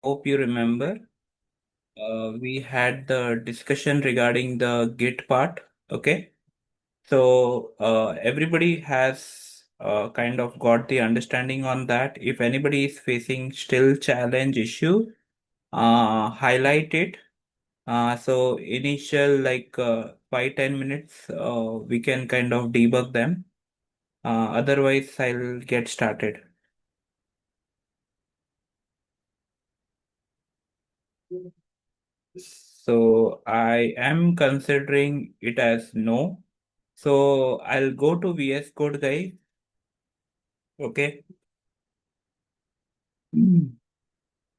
hope you remember, we had the discussion regarding the Git part. Okay. So everybody has kind of got the understanding on that. If anybody is facing still challenge issue, highlight it. So initial 5-10 minutes, we can kind of debug them. Otherwise, I'll get started. So I am considering it as no. So I'll go to VS Code, guys. Okay. Mm.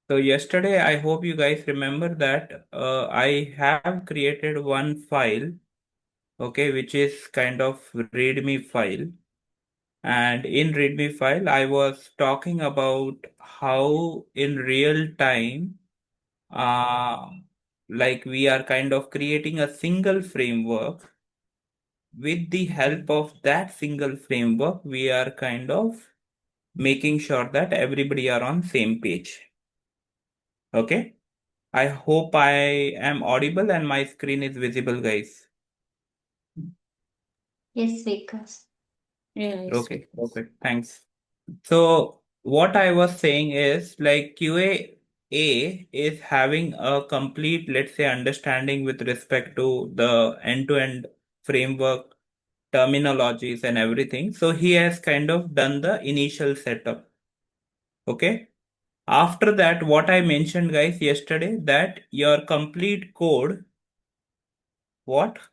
So yesterday, I hope you guys remember that I have created one file, okay, which is kind of README file. And in README file, I was talking about how in real time, uh, like we are kind of creating a single framework. With the help of that single framework, we are kind of making sure that everybody are on same page. Okay. I hope I am audible and my screen is visible, guys. Yes, Vikas. Yes. Okay. Okay. Thanks. So what I was saying is like QA is having a complete, let's say, understanding with respect to the end-to-end framework, terminologies and everything. So he has kind of done the initial setup. Okay. After that, what I mentioned, guys, yesterday, that your complete code,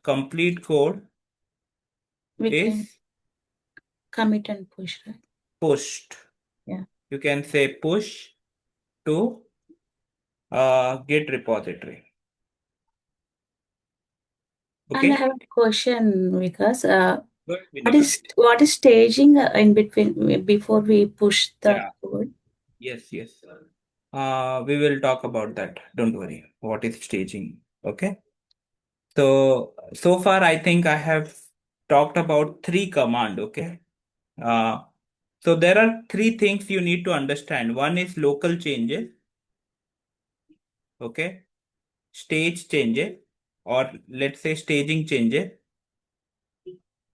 complete code We can is commit and push, right? pushed. Yeah. You can say push to Git repository. And I Okay. have a question because Good, Vinita. what is staging in between before we push the Yeah. code? Yes, yes. We will talk about that. Don't worry. What is staging? Okay. So far, I think I have talked about three command. Okay. Uh, so there are three things you need to understand. One is local changes. Okay. Stage changes, or let's say staging changes.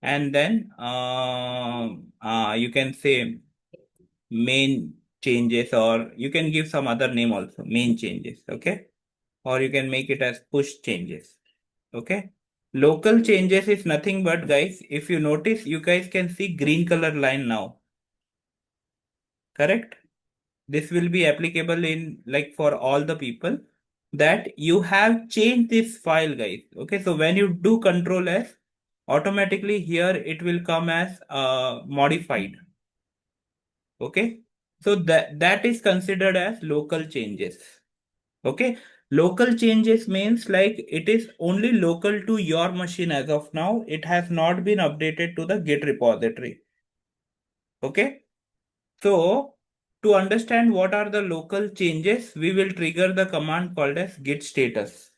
And then you can say main changes, or you can give some other name also, main changes. Okay. Or you can make it as push changes. Okay. Local changes is nothing but, guys, if you notice, you guys can see green color line now. Correct? This will be applicable in like for all the people that you have changed this file, guys. Okay. So when you do Control S, automatically here it will come as modified. Okay. So that is considered as local changes. Okay. Local changes means like it is only local to your machine as of now. It has not been updated to the Git repository. Okay. So to understand what are the local changes, we will trigger the command called as git status.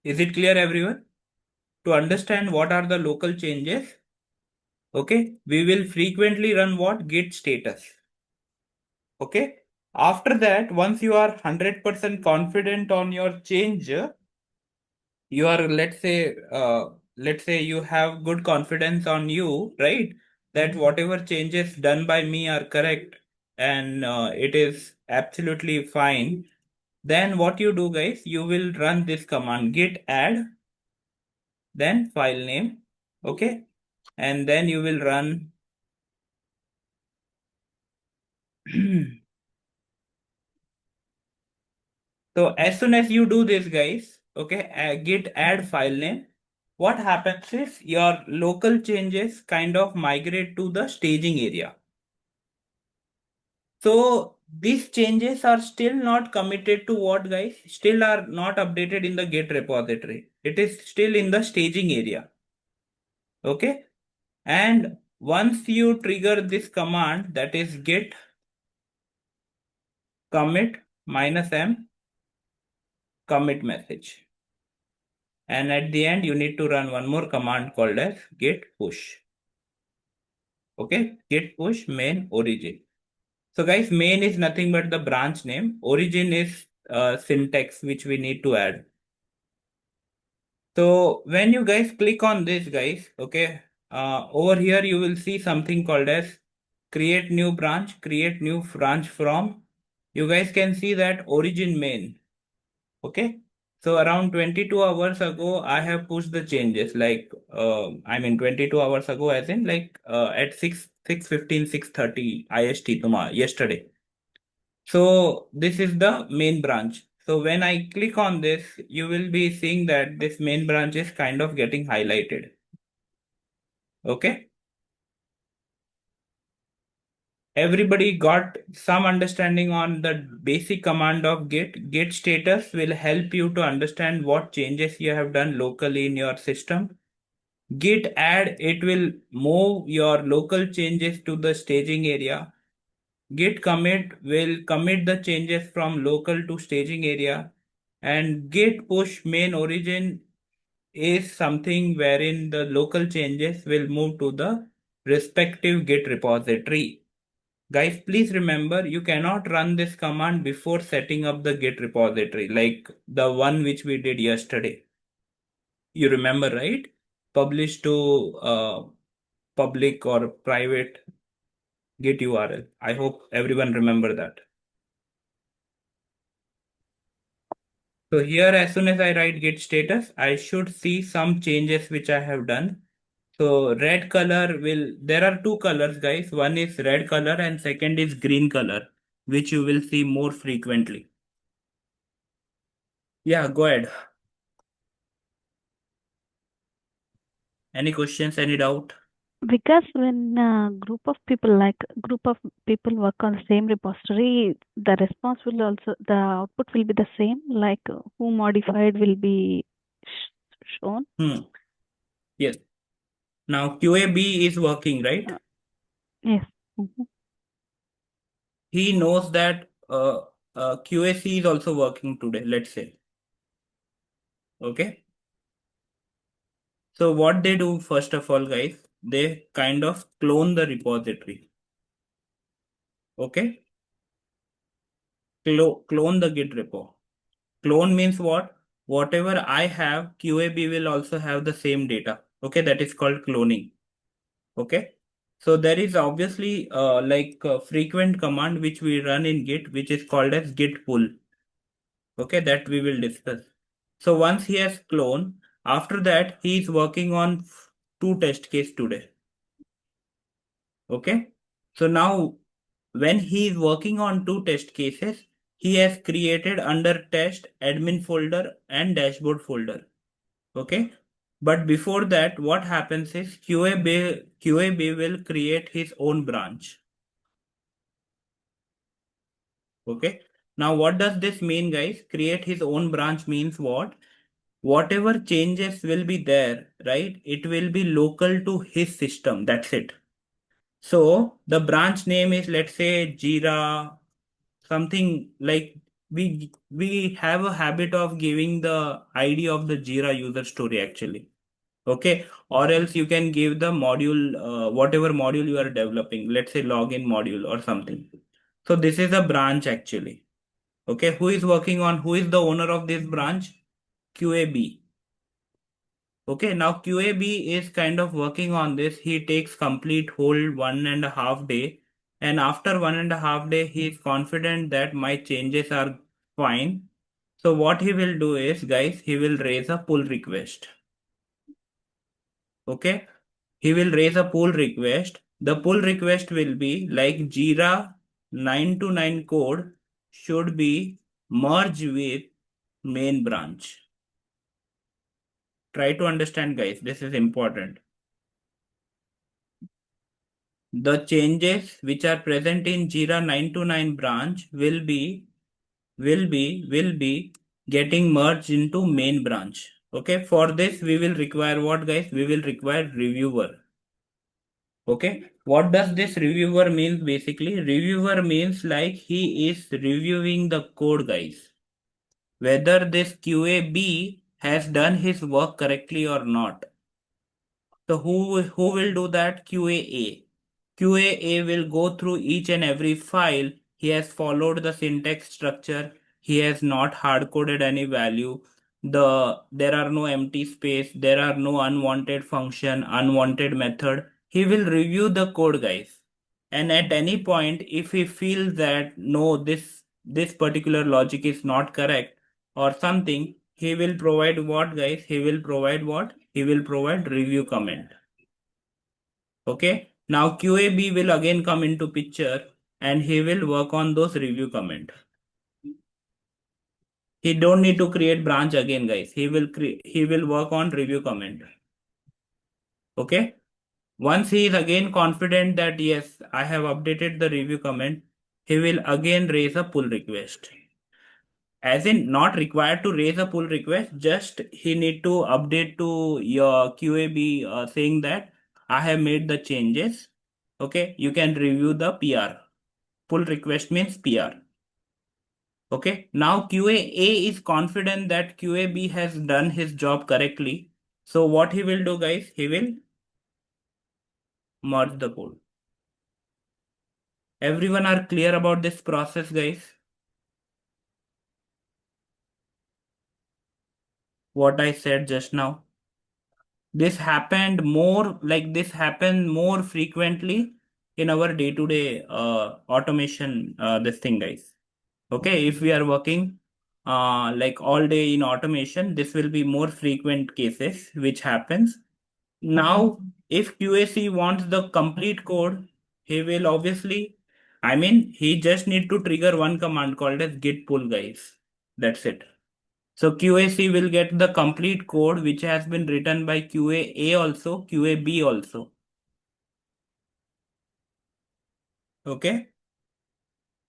Is it clear, everyone? To understand what are the local changes, okay, we will frequently run what? Git status. Okay. After that, once you are 100% confident on your change, you are, let's say you have good confidence on you, right? That whatever changes done by me are correct and it is absolutely fine. Then what you do, guys, you will run this command git add, then file name. Okay. And then you will run so as soon as you do this, guys, okay, git add file name, what happens is your local changes kind of migrate to the staging area. So these changes are still not committed to what, guys? Still are not updated in the Git repository. It is still in the staging area. Okay. And once you trigger this command, that is git commit -m commit message. And at the end, you need to run one more command called as git push. Okay. Git push main origin. So guys, main is nothing but the branch name. Origin is syntax which we need to add. So when you guys click on this, guys, okay, over here you will see something called as create new branch from. You guys can see that origin main. Okay. So around 22 hours ago, I have pushed the changes. Like, I mean, 22 hours ago, as in like at 6:15, 6:30 IST tomorrow, yesterday. So this is the main branch. So when I click on this, you will be seeing that this main branch is kind of getting highlighted. Okay. Everybody got some understanding on the basic command of git. Git status will help you to understand what changes you have done locally in your system. Git add, it will move your local changes to the staging area. Git commit will commit the changes from local to staging area. And git push main origin is something wherein the local changes will move to the respective git repository. Guys, please remember you cannot run this command before setting up the git repository, like the one which we did yesterday. You remember, right? Publish to public or private git URL. I hope everyone remember that. So here, as soon as I write git status, I should see some changes which I have done. So red color will, there are two colors, guys. One is red color and second is green color, which you will see more frequently. Yeah, go ahead. Any questions, any doubt? Because when a group of people work on the same repository, the response will also the output will be the same. Like who modified will be shown. Yes. Now QAB is working, right? Yes. Mhm. He knows that QAC is also working today, let's say. Okay. So what they do, first of all, guys, they kind of clone the repository. Okay. Clone the Git repo. Clone means what? Whatever I have, QAB will also have the same data. Okay. That is called cloning. Okay. So there is obviously like a frequent command which we run in Git, which is called as git pull. Okay, that we will discuss. So once he has cloned, after that he is working on two test case today. Okay. So now when he is working on two test cases, he has created under test admin folder and dashboard folder. Okay. But before that, what happens is QAB will create his own branch. Okay. Now what does this mean, guys? Create his own branch means what? Whatever changes will be there, right? It will be local to his system. That's it. So the branch name is, let's say, JIRA, something like we have a habit of giving the ID of the JIRA user story actually. Okay. Or else you can give the module, whatever module you are developing, let's say login module or something. So this is a branch actually. Okay. Who is the owner of this branch? QAB. Okay, now QAB is kind of working on this. He takes complete whole 1.5 day, and after 1.5 day, he is confident that my changes are fine. So what he will do is, guys, he will raise a pull request. Okay, he will raise a pull request. The pull request will be like Jira 9 to 9 code should be merged with main branch. Try to understand, guys. This is important. The changes which are present in Jira 9 to 9 branch will be getting merged into main branch. Okay, for this we will require what, guys? We will require reviewer. Okay, what does this reviewer mean basically? Reviewer means like he is reviewing the code, guys. Whether this QAB has done his work correctly or not. So who will do that? QAA. QA will go through each and every file. He has followed the syntax structure. He has not hard coded any value. There are no empty space. There are no unwanted function, unwanted method. He will review the code, guys. And at any point, if he feels that no, this particular logic is not correct or something, he will provide what, guys? He will provide what? He will provide review comment. Okay. Now QAB will again come into picture and he will work on those review comment. He don't need to create branch again, guys. He will work on review comment. Okay. Once he is again confident that yes, I have updated the review comment, he will again raise a pull request. As in not required to raise a pull request, just he need to update to your QAB saying that I have made the changes. Okay, you can review the PR. Pull request means PR. Okay, now QA is confident that QAB has done his job correctly. So what he will do, guys, he will merge the code. Everyone are clear about this process, guys? What I said just now. This happened more frequently in our day-to-day automation this thing, guys. Okay, if we are working like all day in automation, this will be more frequent cases which happens. Now, if QAC wants the complete code, he will obviously, he just need to trigger one command called as git pull, guys. That's it. So QAC will get the complete code which has been written by QA also, QAB also. Okay.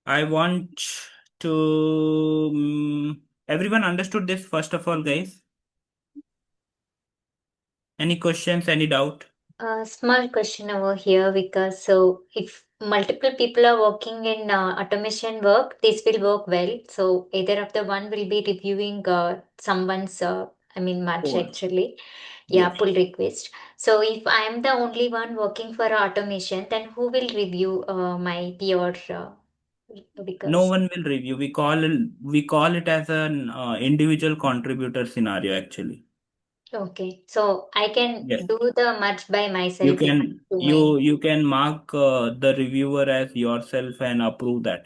I want to. Everyone understood this first of all, guys? Any questions, any doubt? A small question over here, because so if multiple people are working in automation work, this will work well. So either of the one will be reviewing someone's, match Code. actually. Yeah, Yes. pull request. So if I am the only one working for automation, then who will review my PR? No Because one will review. We call it as an individual contributor scenario actually. okay, so I can Yes. do the merge by You myself if I can do my. you can mark the reviewer as yourself and approve that.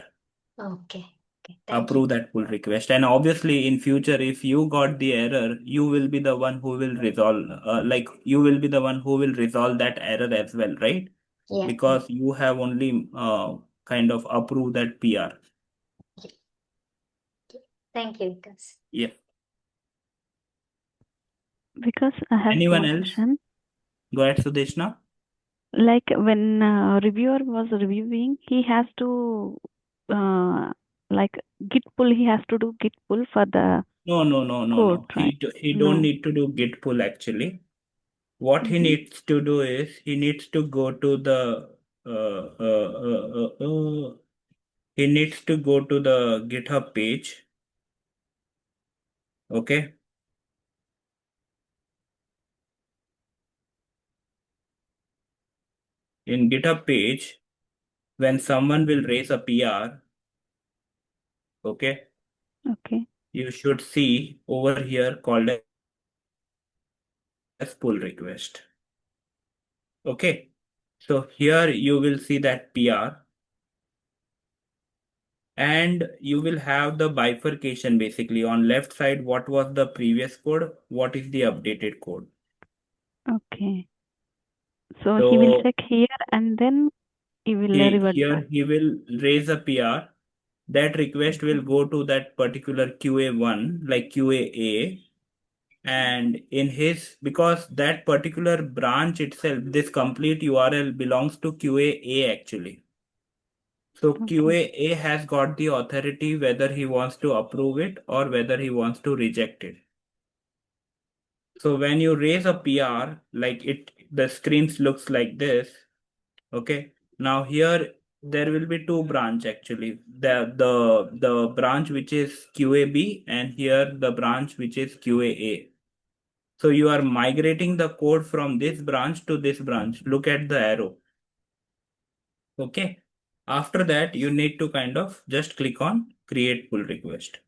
Okay, okay, thank you. Approve that pull request. And obviously in future if you got the error, you will be the one who will resolve you will be the one who will resolve that error as well, right? Yeah, yeah, Because you have only kind of approved that PR. yeah. Thank you, Vikas. Yeah. Because I have Anyone one else? question. Go ahead, Sudeshna. Like when reviewer was reviewing, he has to uh, like git pull. He has to do git pull for the code, No. right? He don't No. need to do git pull actually. What he Mm-hmm. needs to do is he needs to go to the uh, uh, uh, uh, uh, he needs to go to the GitHub page. Okay. In GitHub page, when someone will raise a PR, okay, Okay. you should see over here called as pull request. Okay. So here you will see that PR and you will have the bifurcation basically on left side. What was the previous code? What is the updated code? Okay. So he will So check here and then he will revert back. he will raise a PR. That request will Okay. go to that particular QA1, like QAA, and in his because that particular branch itself, this complete URL belongs to QAA actually. So Okay. QAA has got the authority whether he wants to approve it or whether he wants to reject it. So when you raise a PR, the screens looks like this. Okay. Now here there will be two branch actually. The branch which is QAB and here the branch which is QAA. So you are migrating the code from this branch to this branch. Look at the arrow. Okay. After that, you need to kind of just click on create pull request.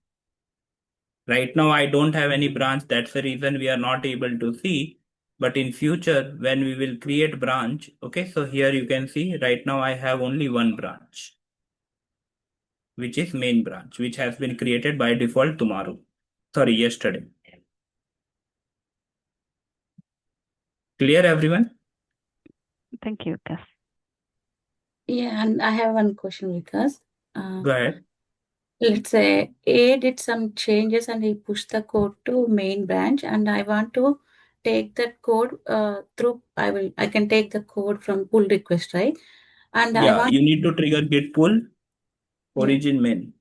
Right now, I don't have any branch. That's the reason we are not able to see. But in future, when we will create branch, okay, so here you can see right now I have only one branch, which is main branch, which has been created by default tomorrow. Sorry, yesterday. Clear, everyone? Thank you, Vikas. Yeah, and I have one question, Vikas. Go ahead. Let's say A did some changes and he pushed the code to main branch, and I want to take that code through. I can take the code from pull request, right? And I Yeah, want you need to trigger git pull yeah, origin main.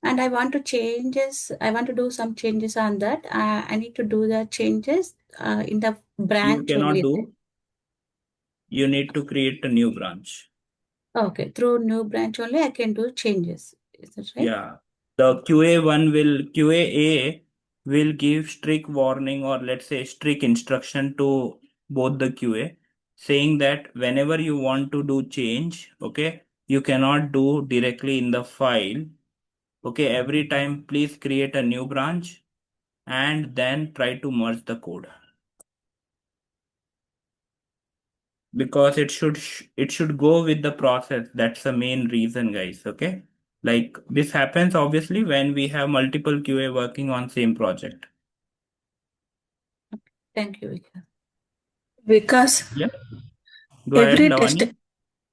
and I want to changes. I want to do some changes on that. I need to do the changes in the You branch cannot only. do. You need to create a new branch. Okay, through new branch only I can do changes. Is that right? Yeah. The QA will give strict warning, or let's say strict instruction to both the QA, saying that whenever you want to do change, okay, you cannot do directly in the file. Okay, every time please create a new branch and then try to merge the code. Because it should go with the process. That's the main reason, guys. Okay, like this happens obviously when we have multiple QA working on same project. Thank you, Vikas. Because Yeah, go ahead, Lavanya.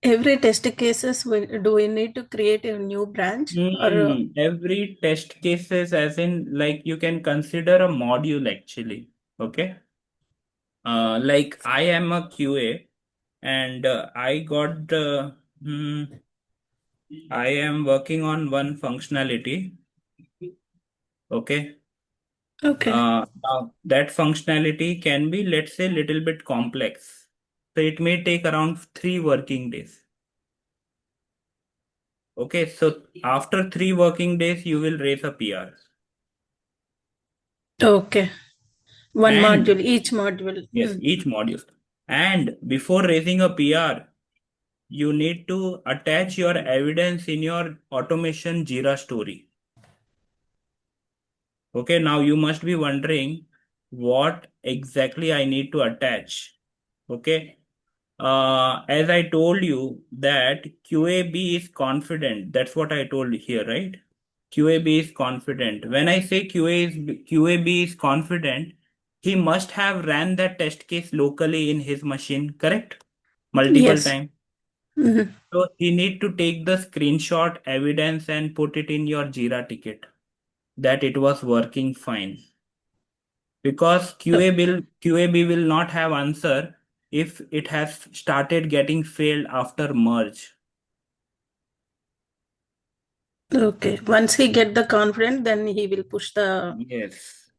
every test cases do we need to create a new branch or Every test cases, as in like you can consider a module actually. Okay, like I am a QA and I am working on one functionality. Okay. okay. Now that functionality can be, let's say, little bit complex. So it may take around 3 working days. Okay, so after 3 working days, you will raise a PR. Okay. One And module, each module. yes, each module. And before raising a PR, you need to attach your evidence in your automation JIRA story. Okay, now you must be wondering what exactly I need to attach. Okay, as I told you that QAB is confident. That's what I told here, right? QAB is confident. When I say QAB is confident, he must have ran that test case locally in his machine, correct? Multiple Yes. times. Mhm. So he need to take the screenshot evidence and put it in your Jira ticket that it was working fine. Because QAB will not have answer if it has started getting failed after merge. Okay. Once he get the confidence, then he will push the. Yes.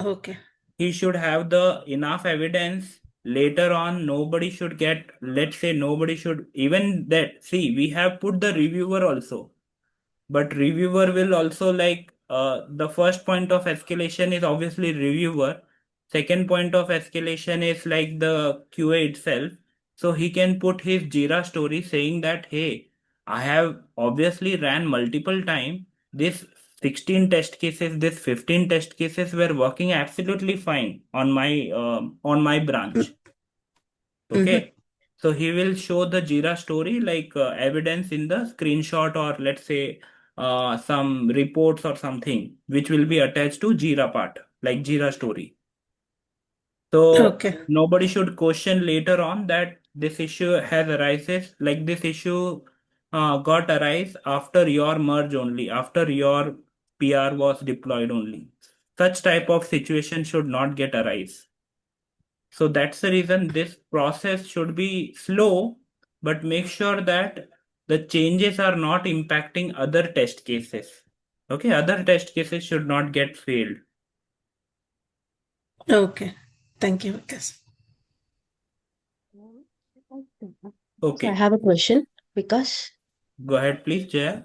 Okay. He should have the enough evidence. Later on, nobody should get, let's say nobody should, even that, see, we have put the reviewer also. But reviewer will also like the first point of escalation is obviously reviewer. Second point of escalation is like the QA itself. So he can put his Jira story saying that, hey, I have obviously ran multiple time. This 16 test cases, this 15 test cases were working absolutely fine on my branch. Mhm. Okay. So he will show the Jira story like evidence in the screenshot, or let's say some reports or something which will be attached to Jira part, like Jira story. So Okay. nobody should question later on that this issue has arises, like this issue got arise after your merge only, after your PR was deployed only. Such type of situation should not get arise. So that's the reason this process should be slow, but make sure that the changes are not impacting other test cases. Okay, other test cases should not get failed. Okay. Thank you, Vikas. So I Okay, have a question because go ahead, please, Jaya.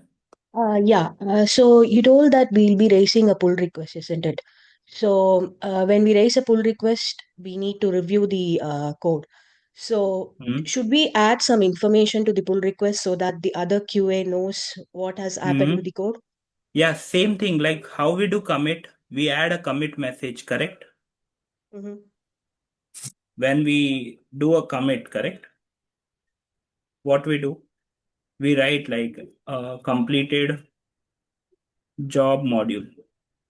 so you told that we'll be raising a pull request, isn't it? So when we raise a pull request, we need to review the code. So Hmm. should we add some information to the pull request so that the other QA knows what has happened to Hmm. the code? Yeah, same thing. Like how we do commit, we add a commit message, correct? Mm-hmm. When we do a commit, correct? What we do? We write like completed job module.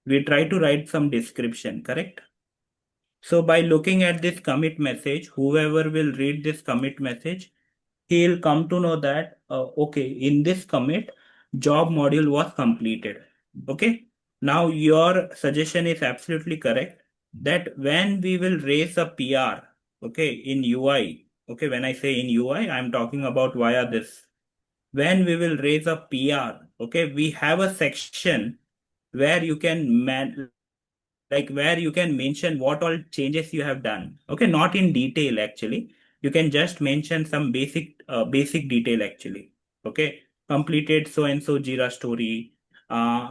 We try to write some description, correct? So by looking at this commit message, whoever will read this commit message, he'll come to know that, okay, in this commit, job module was completed. Okay. Now your suggestion is absolutely correct that when we will raise a PR, okay, in UI, okay, when I say in UI, I'm talking about via this. When we will raise a PR, okay, we have a section where you can like where you can mention what all changes you have done. Okay, not in detail actually. You can just mention some basic detail actually. Okay, completed so and so Jira story,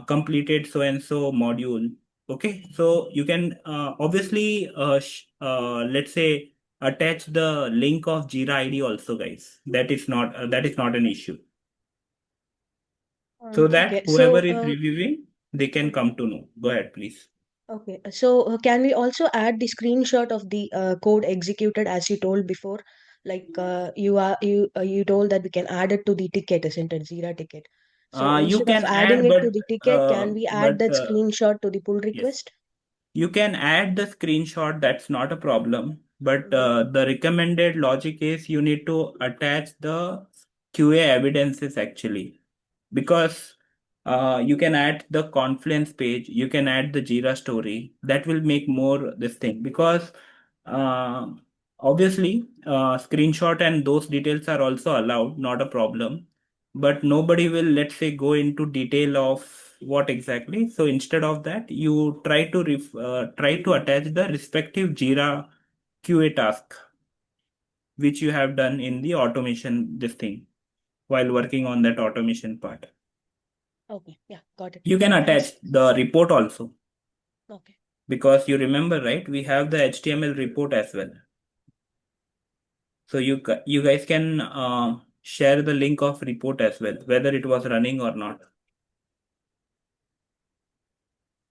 completed so and so module. Okay, so you can obviously let's say attach the link of Jira ID also, guys. That is not an issue. So that Okay. whoever So is reviewing, they can mhm. come to know. Go ahead, please. Okay. So can we also add the screenshot of the code executed as you told before? Like you told that we can add it to the ticket, isn't it? Jira ticket. So You instead of can adding add, it to the ticket, uh, can we add but that screenshot to the pull yes, request? you can add the screenshot. That's not a problem. But Mm-hmm. the recommended logic is you need to attach the QA evidences actually, because you can add the Confluence page, you can add the Jira story. That will make more this thing because uh, obviously screenshot and those details are also allowed, not a problem. But nobody will, let's say, go into detail of what exactly. So instead of that, you try to attach the respective Jira QA task which you have done in the automation this thing while working on that automation part. Okay. Yeah, got it. You can Thanks. attach the report also Okay. because you remember, right? We have the HTML report as well. So you guys can share the link of report as well, whether it was running or not.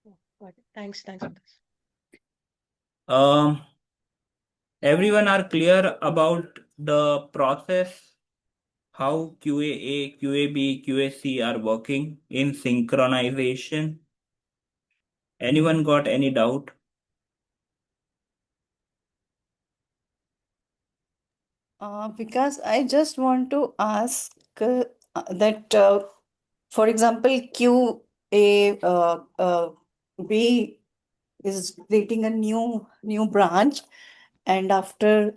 Yeah, got it. Thanks. Thanks for this. Um, Everyone are clear about the process, how QAA, QAB, QAC are working in synchronization. Anyone got any doubt? Because I just want to ask that, for example, QA B is creating a new branch, and after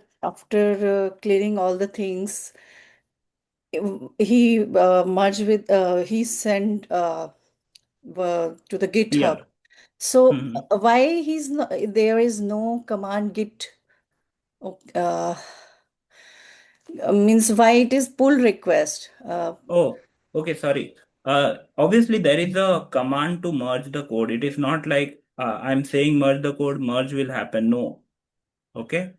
clearing all the things, he merged with he sent to the GitHub. PR. So Mhm. why he's not, there is no command git? Uh, means why it is pull request? Oh, okay, sorry. Obviously there is a command to merge the code. It is not like I'm saying merge the code, merge will happen. No. Okay.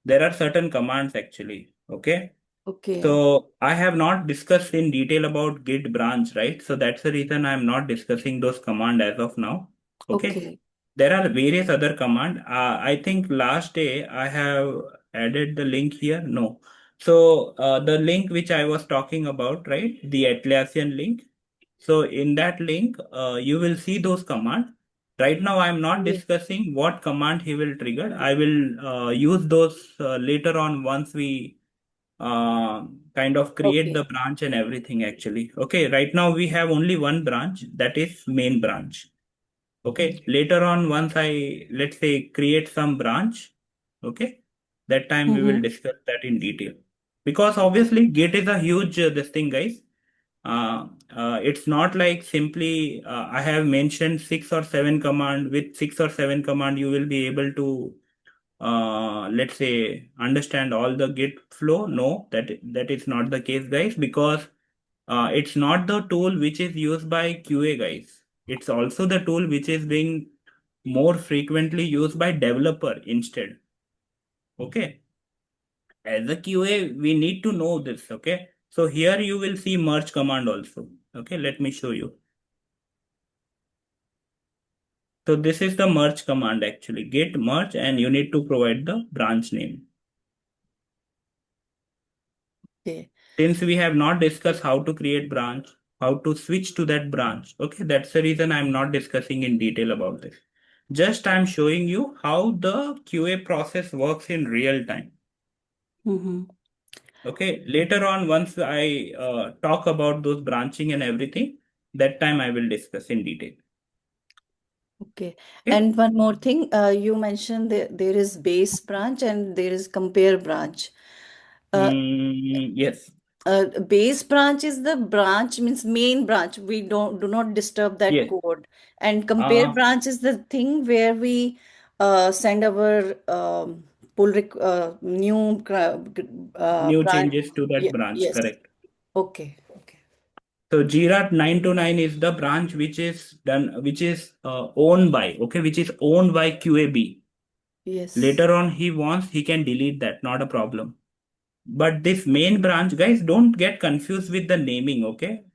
There are certain commands actually. Okay. Okay, So I have not discussed in detail about Git branch, right? So that's the reason I'm not discussing those command as of now. Okay. okay, There are various other command. I think last day I have added the link here. No. So the link which I was talking about, right? The Atlassian link. So in that link, you will see those command. Right now, I am not Yes. discussing what command he will trigger. I will use those later on once we uh, kind of create the okay. branch and everything actually. Okay, right now we have only one branch, that is main branch. Okay, later on, once I, let's say, create some branch, okay, that time we will Mm-hmm. discuss that in detail. Because obviously, Git is a huge this thing, guys. It's not like simply I have mentioned six or seven command. With six or seven command, you will be able to let's say understand all the Git flow. No, that is not the case, guys, because it's not the tool which is used by QA guys. It's also the tool which is being more frequently used by developer instead. Okay. as a QA, we need to know this. Okay. So here you will see merge command also. Okay. Let me show you. So this is the merge command actually. Git merge, and you need to provide the branch name. Okay. Since we have not discussed how to create branch, how to switch to that branch. Okay. That's the reason I'm not discussing in detail about this. Just I'm showing you how the QA process works in real time. Mm-hmm. Okay, later on, once I talk about those branching and everything, that time I will discuss in detail. Okay. Okay. And one more thing, you mentioned that there is base branch and there is compare branch. Yes, Base branch is the branch, means main branch. We do not disturb that yes. code. And compare Uh, branch is the thing where we send our New branch. changes to that Yeah, branch, yes. correct. Okay. Okay. So JIRA 929 is the branch which is done, which is owned by, okay, which is owned by QAB. Yes. Later on, he wants, he can delete that, not a problem. But this main branch, guys, don't get confused with the naming, okay?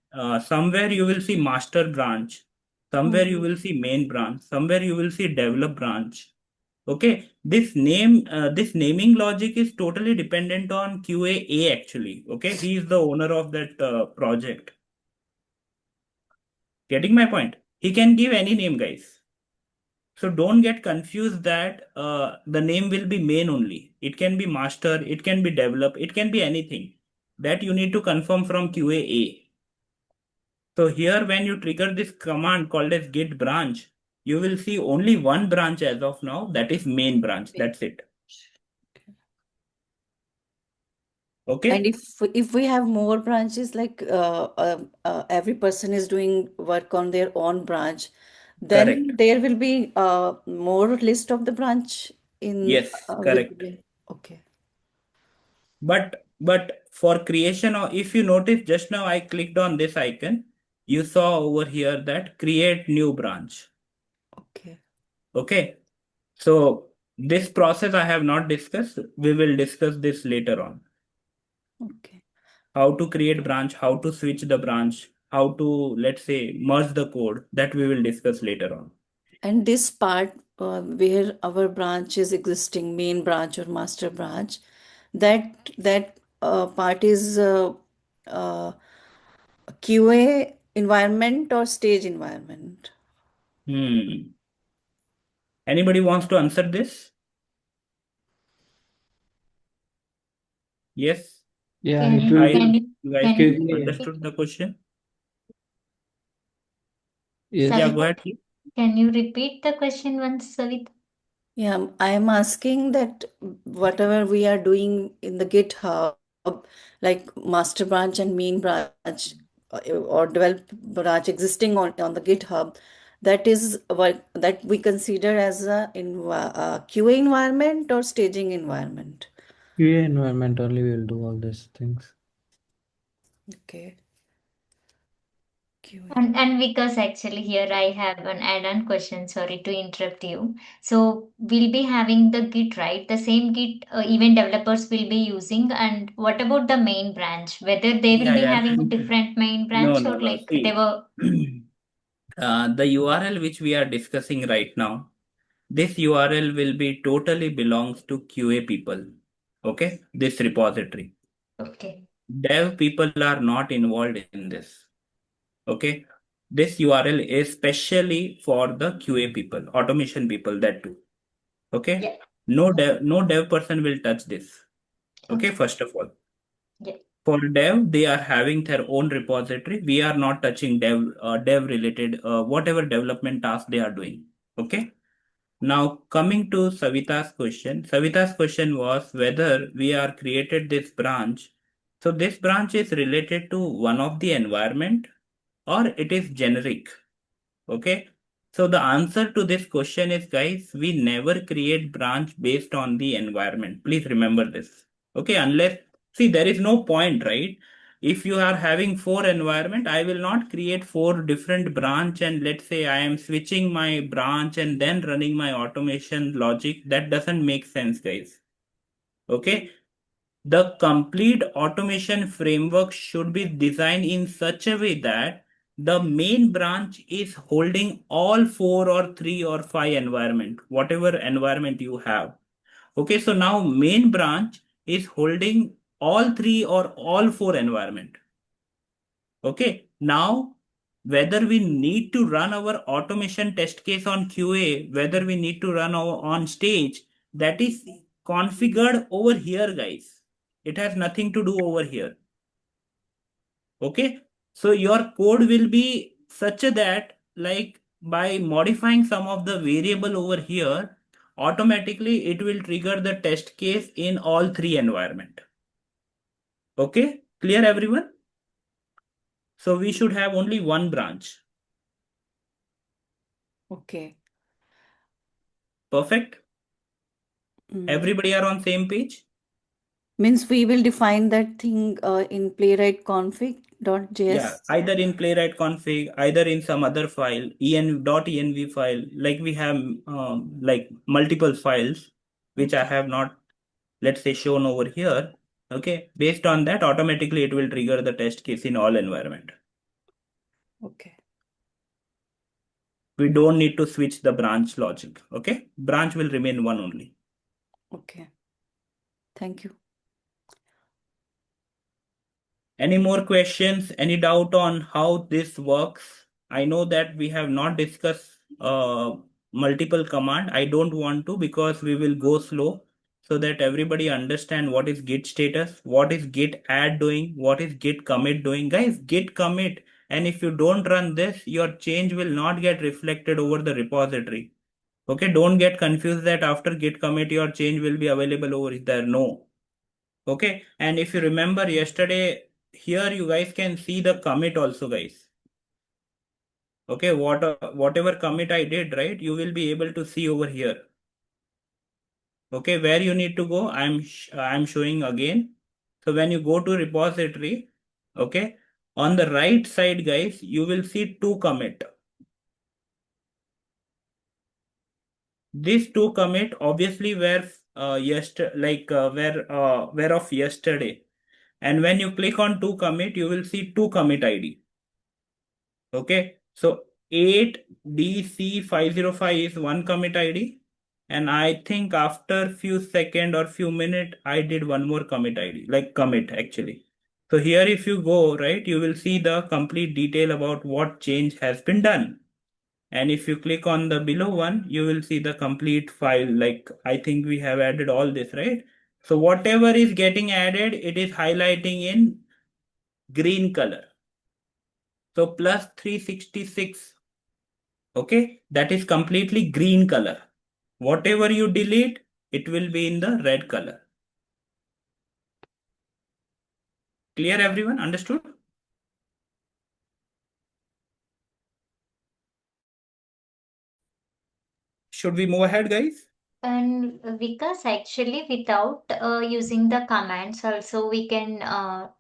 Somewhere you will see master branch, somewhere you Mm-hmm. will see main branch, somewhere you will see develop branch. Okay, this naming logic is totally dependent on QAA actually. Okay, he is the owner of that project. Getting my point? He can give any name, guys. So don't get confused that the name will be main only. It can be master, it can be develop, it can be anything. That you need to confirm from QAA. So here when you trigger this command called as git branch, you will see only one branch as of now, that is main branch. That's it. And Okay? if we have more branches, like every person is doing work on their own branch, Correct. then there will be more list of the branch in Yes, with correct. okay. But for creation, or if you notice just now I clicked on this icon, you saw over here that create new branch. Okay. Okay. So this process I have not discussed. We will discuss this later on. Okay. How to create branch, how to switch the branch, how to, let's say, merge the code, that we will discuss later on. And this part where our branch is existing, main branch or master branch, that part is uh, QA environment or stage environment. Hmm. Anybody wants to answer this? Yes. Yeah, Can it you will I be can hope you you guys can you repeat, understood the question. Yeah, yes. go Savita? ahead, please. Can you repeat the question once, Savita? Yeah, I am asking that whatever we are doing in the GitHub, like master branch and main branch or develop branch existing on the GitHub, that is what that we consider as a QA environment or staging environment. QA environment only will do all these things. Okay, QA. And because actually here I have an add-on question, sorry to interrupt you. So we'll be having the Git, right? The same Git even developers will be using. And what about the main branch? Whether they will Yeah, be yeah. having different main No, branch no, or no. like they See, were. the URL which we are discussing right now, this URL will be totally belongs to QA people. Okay, this repository. Okay. Dev people are not involved in this. Okay, this URL is specially for the QA people, automation people that do. Okay, Yeah. no dev person will touch this. Okay, Okay. first of all. Yeah. For dev, they are having their own repository. We are not touching dev related whatever development task they are doing. Okay. Now coming to Savita's question. Savita's question was whether we are created this branch. So this branch is related to one of the environment or it is generic. Okay. So the answer to this question is, guys, we never create branch based on the environment. Please remember this. Okay. Unless, see, there is no point, right? If you are having four environment, I will not create four different branch and let's say I am switching my branch and then running my automation logic. That doesn't make sense, guys. Okay. the complete automation framework should be designed in such a way that the main branch is holding all 4 or 3 or 5 environment, whatever environment you have. Okay, so now main branch is holding all 3 or all 4 environment. Okay, now whether we need to run our automation test case on QA, whether we need to run on stage, that is configured over here, guys. It has nothing to do over here. Okay, so your code will be such a that, like, by modifying some of the variable over here, automatically it will trigger the test case in all 3 environment. Okay, clear everyone? So we should have only one branch. Okay. Perfect. Everybody are on same page? Means we will define that thing in playwright config.js. Yeah, either in Playwright config, either in some other file, .env file, like we have like multiple files, which I have not, let's say, shown over here. Okay, based on that, automatically it will trigger the test case in all environment. Okay. We don't need to switch the branch logic. Okay, branch will remain one only. Okay. Thank you. Any more questions? Any doubt on how this works? I know that we have not discussed multiple command. I don't want to, because we will go slow, so that everybody understand what is git status, what is git add doing, what is git commit doing. Guys, git commit, and if you don't run this, your change will not get reflected over the repository. Okay, don't get confused that after git commit your change will be available over there. No. Okay, and if you remember yesterday, here you guys can see the commit also, guys. Okay, whatever commit I did, right, you will be able to see over here. Okay, where you need to go, I'm showing again. So when you go to repository, okay, on the right side, guys, you will see 2 commit. These 2 commit obviously were were of yesterday. And when you click on 2 commit, you will see 2 commit ID. Okay, so 8DC505 is one commit ID, and I think after few second or few minute I did one more commit ID, like commit actually. So here if you go, right, you will see the complete detail about what change has been done. And if you click on the below one, you will see the complete file. Like, I think we have added all this, right? So whatever is getting added, it is highlighting in green color. So plus 366. Okay, that is completely green color. Whatever you delete, it will be in the red color. Clear everyone? Understood? Should we move ahead, guys? And because actually without using the commands also we can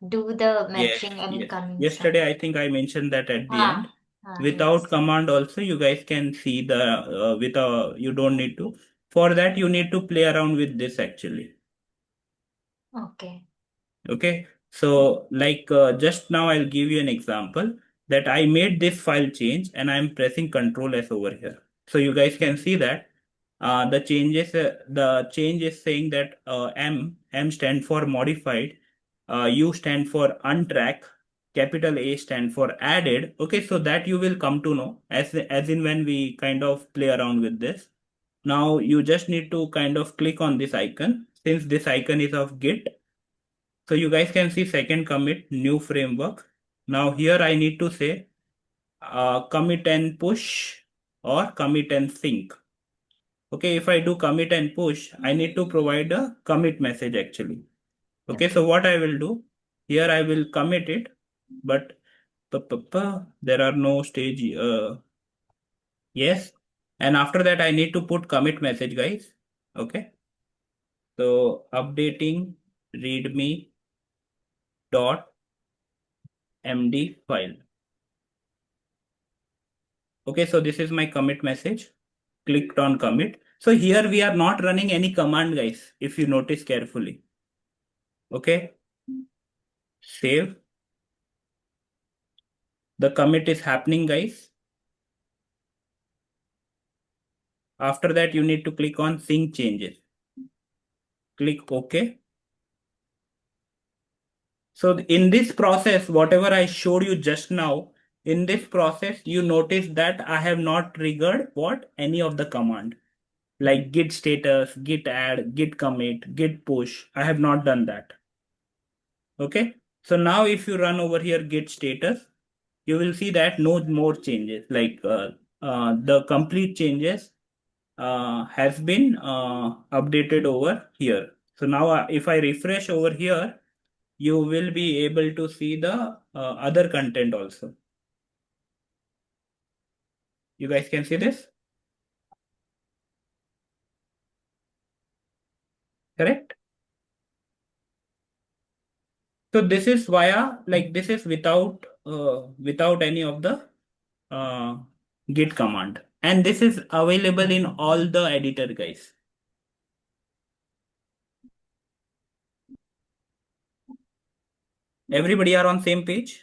do the Yes, matching, I mean yes. convention. Yesterday, I think I mentioned that at the end. Without Yes. command also, you guys can see the you don't need to. For that, you need to play around with this actually. Okay. Okay, so like just now I'll give you an example that I made this file change and I'm pressing Control S over here. So you guys can see that the change is saying that M stand for modified, U stand for untrack, capital A stand for added. Okay, so that you will come to know as in when we kind of play around with this. Now you just need to kind of click on this icon, since this icon is of Git. So you guys can see second commit, new framework. Now here I need to say commit and push or commit and sync. Okay, if I do commit and push, I need to provide a commit message actually. Okay, so what I will do, here I will commit it, but there are no stage. Yes, and after that I need to put commit message, guys. Okay, so updating readme dot md file. Okay, so this is my commit message. Clicked on commit. So here we are not running any command, guys, if you notice carefully. Okay, save. The commit is happening, guys. After that, you need to click on sync changes. Click OK. So in this process, whatever I showed you just now, in this process, you notice that I have not triggered what? Any of the command. Like git status, git add, git commit, git push. I have not done that. Okay. So now if you run over here git status, you will see that no more changes. Like the complete changes has been updated over here. So now if I refresh over here, you will be able to see the other content also. You guys can see this? Correct? So this is via, like this is without any of the uh, git command. And this is available in all the editor, guys. Everybody are on same page?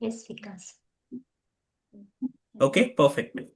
Yes, Vikas. Okay, perfect. And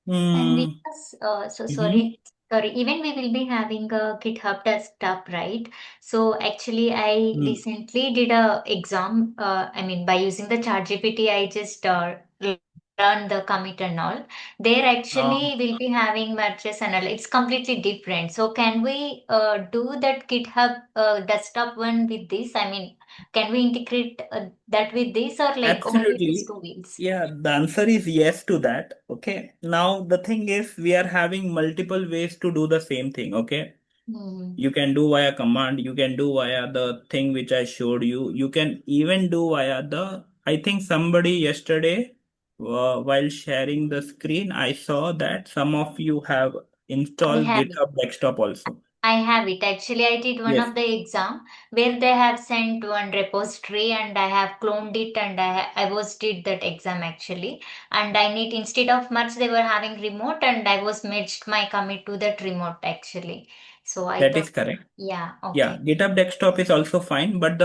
Hmm. Vikas, so Mhm. sorry, even we will be having a GitHub desktop, right? So actually, I Hmm. recently did a exam. I mean, by using the ChatGPT, I just learned the commit and all. There actually will be having matches and all. It's completely different. So can we do that GitHub desktop one with this? I mean, can we integrate that with this or like only these Absolutely. two wheels? Yeah, the answer is yes to that. Okay. Now the thing is we are having multiple ways to do the same thing. Okay. Hmm. You can do via command, you can do via the thing which I showed you. You can even do via the, I think somebody yesterday, while sharing the screen, I saw that some of you have I installed have it. GitHub Desktop also. I have it. Actually, I did one Yes, of the exam where they have sent one repository and I have cloned it and I was did that exam actually. And I need instead of merge they were having remote and I was merged my commit to that remote actually. So I that thought, is correct. yeah, Yeah, okay. GitHub Desktop is also fine, but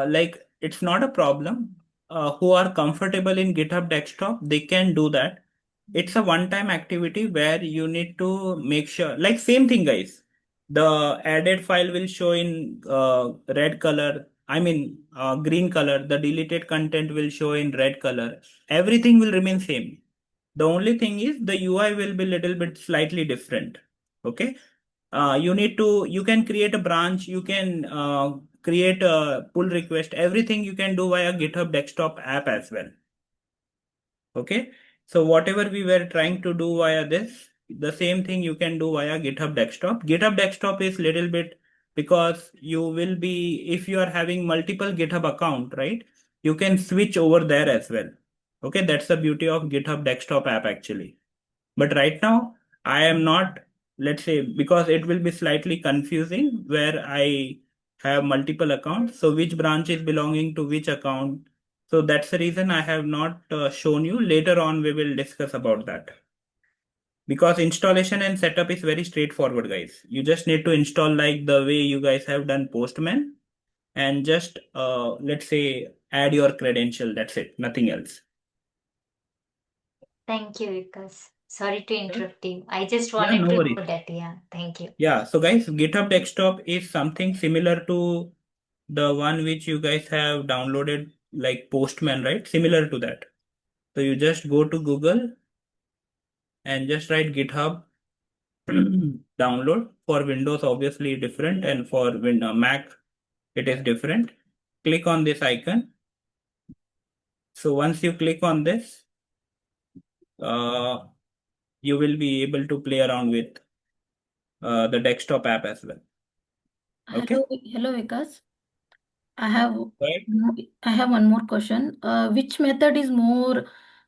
like it's not a problem. Who are comfortable in GitHub Desktop, they can do that. It's a one-time activity where you need to make sure, like same thing, guys. The added file will show in red color. I mean, green color. The deleted content will show in red color. Everything will remain same. The only thing is the UI will be little bit slightly different. Okay. You can create a branch, you can create a pull request, everything you can do via GitHub Desktop app as well. Okay. So whatever we were trying to do via this, the same thing you can do via GitHub Desktop. GitHub Desktop is little bit because you will be, if you are having multiple GitHub account, right? You can switch over there as well. Okay. That's the beauty of GitHub Desktop app actually. But right now, I am not, let's say, because it will be slightly confusing where I have multiple accounts. So which branch is belonging to which account. So that's the reason I have not shown you. Later on, we will discuss about that. Because installation and setup is very straightforward, guys. You just need to install like the way you guys have done Postman and just, let's say, add your credential. That's it. Nothing else. Thank you, Vikas. Sorry to interrupt you. I just Yeah, wanted no to worries. know that. Yeah, thank you. Yeah, so guys, GitHub Desktop is something similar to the one which you guys have downloaded, like Postman, right? Similar to that. So you just go to Google and just write GitHub download. For Windows, obviously different, and for Mac, it is different. Click on this icon. So once you click on this, uh, you will be able to play around with the desktop app as well. Okay, Hello, Vikas. I have right? I have one more question. Which method is more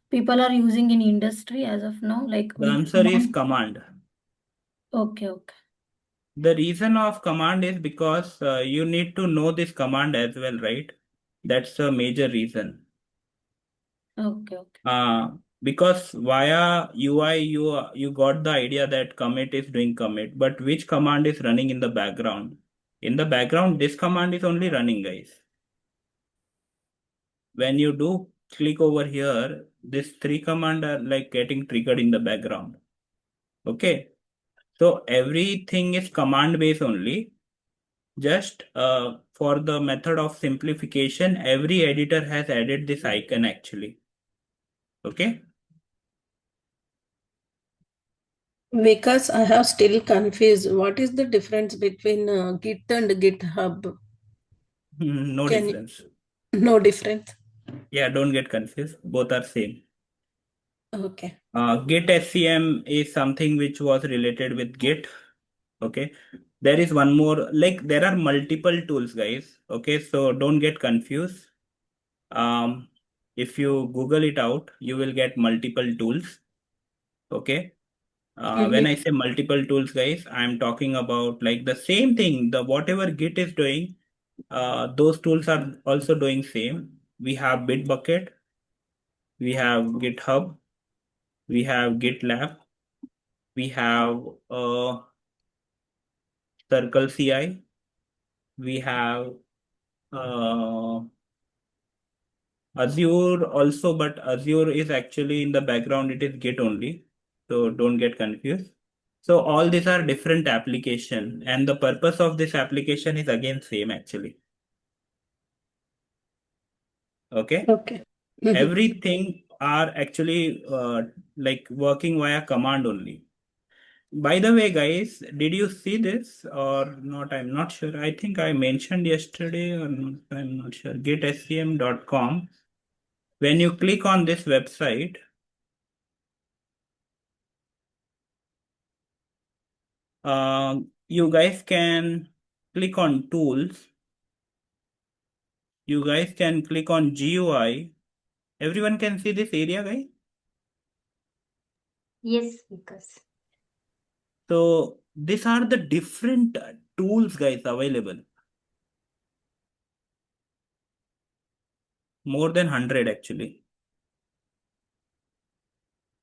people are using in industry as of now? Like The which answer is command? command. Okay, okay, The reason of command is because you need to know this command as well, right? That's a major reason. okay, okay. Uh, Because via UI you got the idea that commit is doing commit, but which command is running in the background? In the background, this command is only running, guys. When you do click over here, these three commands are like getting triggered in the background. Okay. So everything is command based only. Just for the method of simplification, every editor has added this icon actually. Okay. Because I have still confused. What is the difference between Git and GitHub? No Can difference. no difference? Yeah, don't get confused. Both are same. Okay. Git SCM is something which was related with Git. Okay. There is one more, like there are multiple tools, guys. Okay. So don't get confused. Um, if you Google it out, you will get multiple tools. Okay. When I say multiple tools, guys, I'm talking about like the same thing. The whatever Git is doing, those tools are also doing same. We have Bitbucket, we have GitHub, we have GitLab, we have Circle CI, we have uh, Azure also, but Azure is actually in the background, it is Git only. So don't get confused. So all these are different application and the purpose of this application is again same actually. Okay. Okay. Everything are actually like working via command only. By the way, guys, did you see this or not? I'm not sure. I think I mentioned yesterday or not. I'm not sure. GetSCM.com. When you click on this website, you guys can click on tools. You guys can click on GUI. Everyone can see this area, guys. Yes, because So these are the different tools, guys, available. More than 100 actually.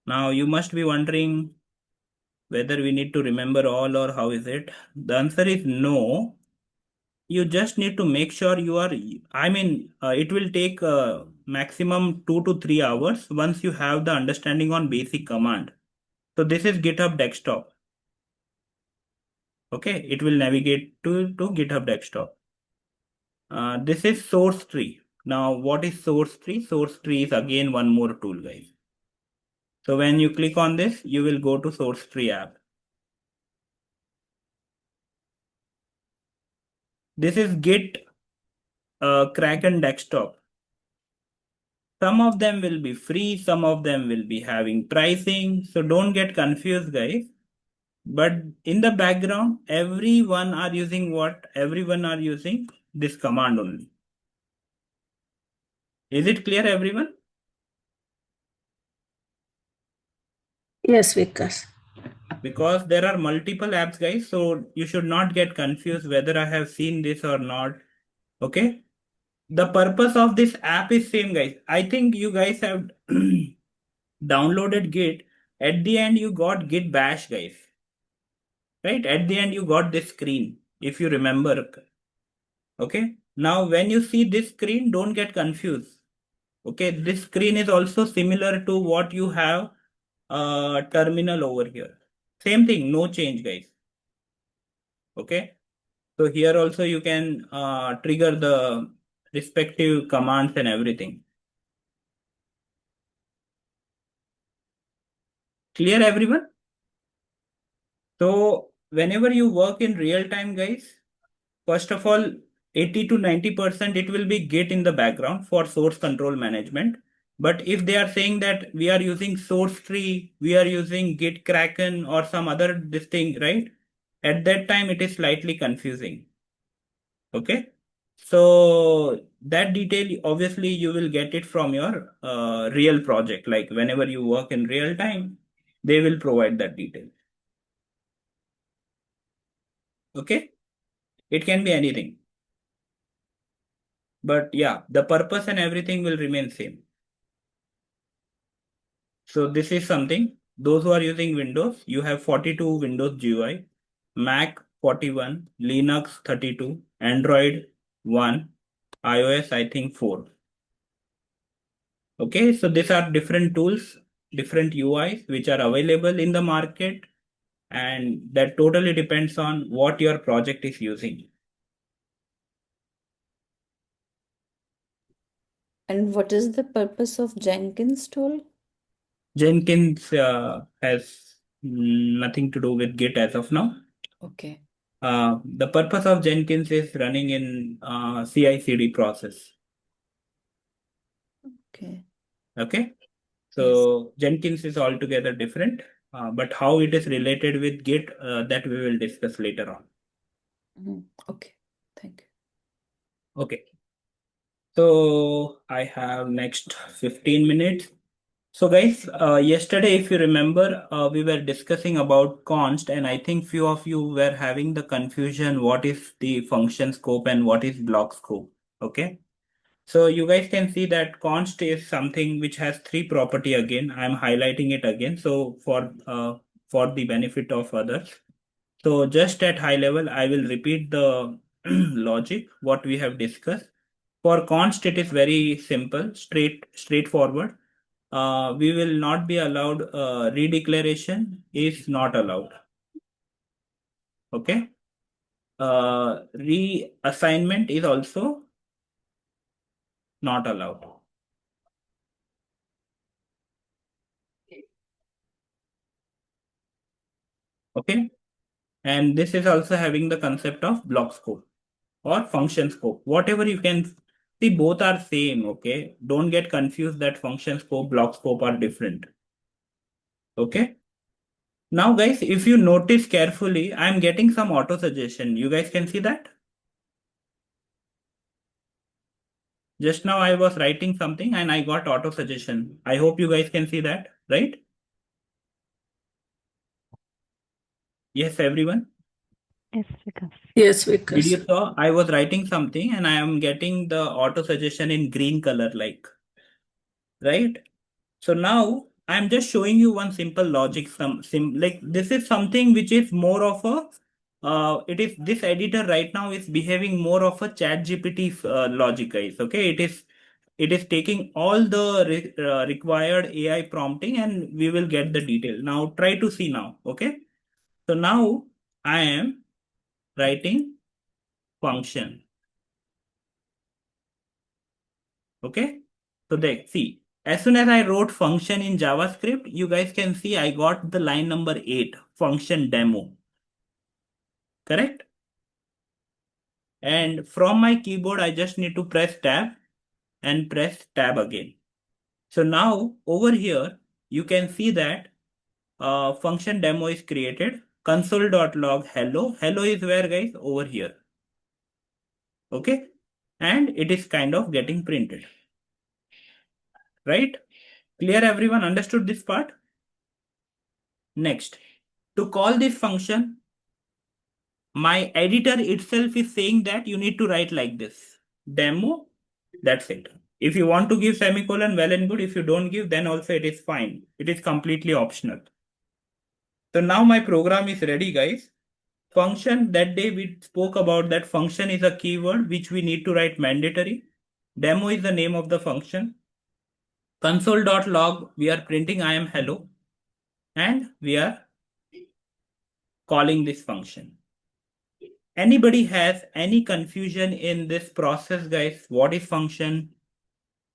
Now you must be wondering whether we need to remember all or how is it. The answer is no. You just need to make sure you are, it will take maximum 2 to 3 hours once you have the understanding on basic command. So this is GitHub desktop. Okay, it will navigate to GitHub desktop. This is source tree. Now what is source tree? Source tree is again one more tool, guys. So when you click on this, you will go to source tree app. This is Git Kraken desktop. Some of them will be free, some of them will be having pricing. So don't get confused, guys. But in the background, everyone are using what? Everyone are using this command only. Is it clear, everyone? Yes, Vikas. Because there are multiple apps, guys. So you should not get confused whether I have seen this or not. Okay. The purpose of this app is same, guys. I think you guys have downloaded Git. At the end, you got Git bash, guys. Right? At the end, you got this screen, if you remember. Okay. Now, when you see this screen, don't get confused. Okay. This screen is also similar to what you have terminal over here. Same thing, no change, guys. Okay. So here also you can trigger the respective commands and everything. Clear, everyone? So whenever you work in real time, guys, first of all, 80 to 90% it will be Git in the background for source control management. But if they are saying that we are using source tree, we are using Git Kraken or some other this thing, right? At that time, it is slightly confusing. Okay. So that detail, obviously, you will get it from your real project. Like whenever you work in real time, they will provide that detail. Okay. It can be anything. But yeah, the purpose and everything will remain same. So this is something, those who are using Windows, you have 42 Windows GUI, Mac 41, Linux 32, Android 1, iOS I think 4. Okay, so these are different tools, different UIs which are available in the market, and that totally depends on what your project is using. And what is the purpose of Jenkins tool? Jenkins has nothing to do with Git as of now. Okay. The purpose of Jenkins is running in CI/CD process. Okay. Okay, Yes. so Jenkins is altogether different, but how it is related with Git, that we will discuss later on. Okay, thank you. Okay, so I have next 15 minutes. So guys, yesterday, if you remember, we were discussing about const, and I think few of you were having the confusion, what is the function scope and what is block scope. Okay. So you guys can see that const is something which has three property again. I'm highlighting it again. So for the benefit of others. So just at high level, I will repeat the logic, what we have discussed. For const, it is very simple, straightforward. We will not be allowed, redeclaration is not allowed. Okay. Reassignment is also not allowed. Okay. And this is also having the concept of block scope or function scope. Whatever you can see, both are same. Okay. Don't get confused that function scope, block scope are different. Okay. Now, guys, if you notice carefully, I'm getting some auto suggestion. You guys can see that? Just now I was writing something and I got auto suggestion. I hope you guys can see that, right? Yes, everyone. Yes, Vikas. Yes, Did Vikas. you saw I was writing something and I am getting the auto suggestion in green color, like, right? So now I'm just showing you one simple logic. Like this is something which is more of a it is this editor right now is behaving more of a chat GPT logic, guys. Okay, it is taking all the required AI prompting and we will get the detail. Now try to see now. Okay, so now I am writing function. Okay, so there, see, as soon as I wrote function in JavaScript, you guys can see I got the line number 8, function demo. Correct? And from my keyboard, I just need to press tab and press tab again. So now over here, you can see that function demo is created. Console.log hello. Hello is where, guys? Over here. Okay. And it is kind of getting printed. Right? Clear, everyone? Understood this part? Next, to call this function, my editor itself is saying that you need to write like this. Demo, that's it. If you want to give semicolon, well and good. If you don't give, then also it is fine. It is completely optional. So now my program is ready, guys. Function, that day we spoke about that function is a keyword which we need to write mandatory. Demo is the name of the function. Console.log, we are printing I am hello. And we are calling this function. Anybody has any confusion in this process, guys? What is function?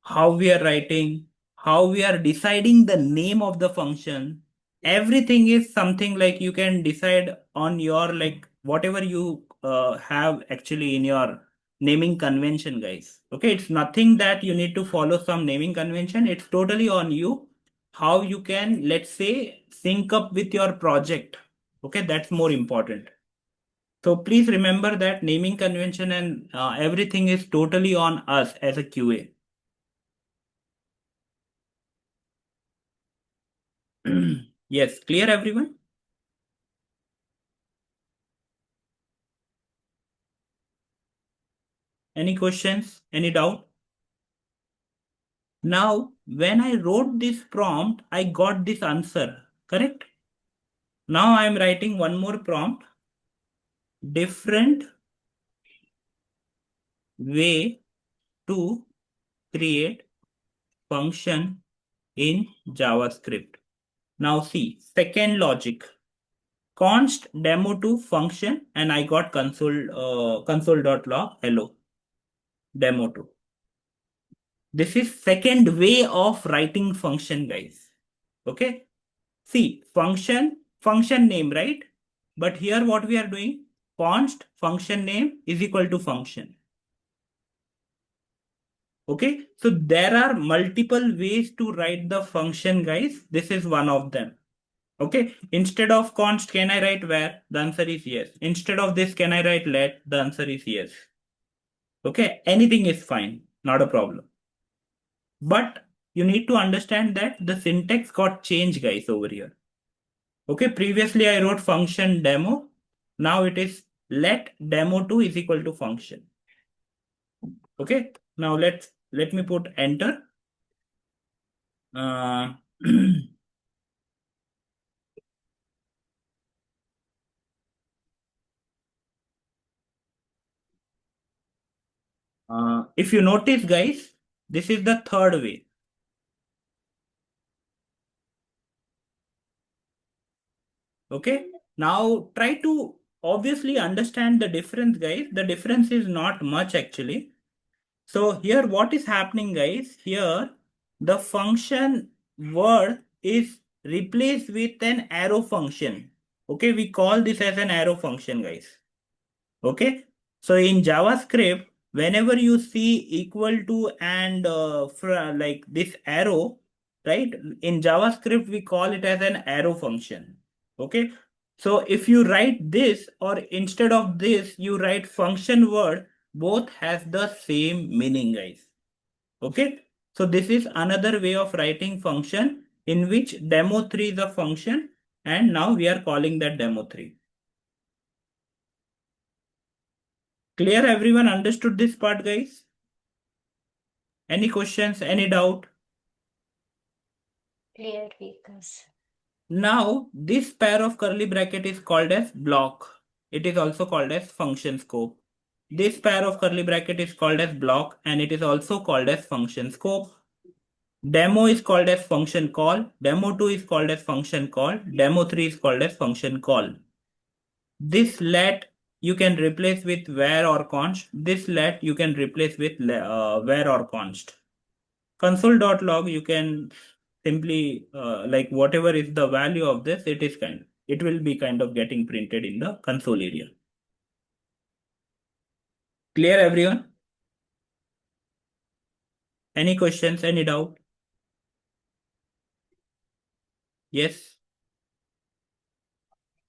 How we are writing? How we are deciding the name of the function? Everything is something like you can decide on your, like, whatever you have actually in your naming convention, guys. Okay, it's nothing that you need to follow some naming convention. It's totally on you how you can, let's say, sync up with your project. Okay, that's more important. So please remember that naming convention and everything is totally on us as a QA. Yes, clear, everyone? Any questions? Any doubt? Now, when I wrote this prompt, I got this answer, correct? Now I am writing one more prompt, different way to create function in JavaScript. Now see, second logic, const demo2 function, and I got console.log hello demo2. This is second way of writing function, guys. Okay. See, function name, right? But here what we are doing, const function name is equal to function. Okay. So there are multiple ways to write the function, guys. This is one of them. Okay. Instead of const, can I write where? The answer is yes. Instead of this, can I write let? The answer is yes. Okay. Anything is fine. Not a problem. But you need to understand that the syntax got changed, guys, over here. Okay, previously I wrote function demo. Now it is let demo2 is equal to function. Okay, now let me put enter. Uh, if you notice, guys, this is the third way. Okay, now try to obviously understand the difference, guys. The difference is not much actually. So here what is happening, guys? Here the function word is replaced with an arrow function. Okay, we call this as an arrow function, guys. Okay, so in JavaScript, whenever you see equal to and like this arrow, right? In JavaScript, we call it as an arrow function. Okay, so if you write this or instead of this, you write function word, both has the same meaning, guys. Okay, so this is another way of writing function in which demo3 is a function and now we are calling that demo3. Clear? Everyone understood this part, guys? Any questions? Any doubt? Clear, Vikas. Now, this pair of curly bracket is called as block. It is also called as function scope. This pair of curly bracket is called as block and it is also called as function scope. Demo is called as function call. Demo2 is called as function call. Demo3 is called as function call. This let you can replace with where or const. This let you can replace with where or const. Console.log you can simply like whatever is the value of this, it will be kind of getting printed in the console area. Clear, everyone? Any questions? Any doubt? Yes.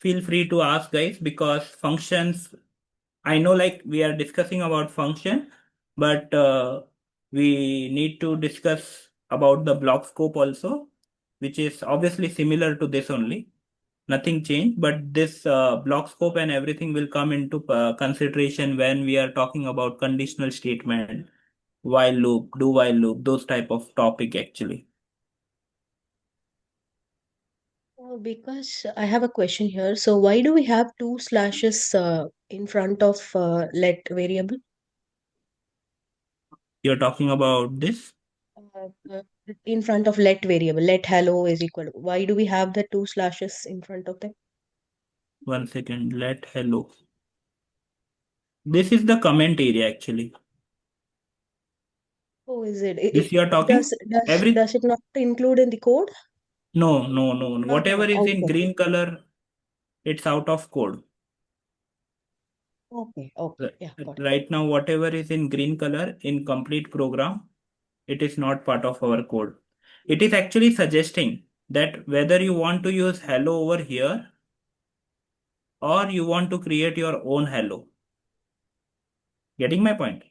Feel free to ask, guys, because functions, I know like we are discussing about function, but we need to discuss about the block scope also, which is obviously similar to this only. Nothing changed, but this block scope and everything will come into consideration when we are talking about conditional statement, while loop, do while loop, those type of topic actually. Because I have a question here. So why do we have two slashes in front of let variable? You're talking about this? In front of let variable, let hello is equal to. Why do we have the two slashes in front of them? 1 second, let hello. This is the comment area actually. Oh, is it? This you are talking? Does it not include in the code? No, no, no. Whatever is in Okay. green color, it's out of code. Okay. Yeah, got it. Right now, whatever is in green color in complete program, it is not part of our code. It is actually suggesting that whether you want to use hello over here or you want to create your own hello. Getting my point?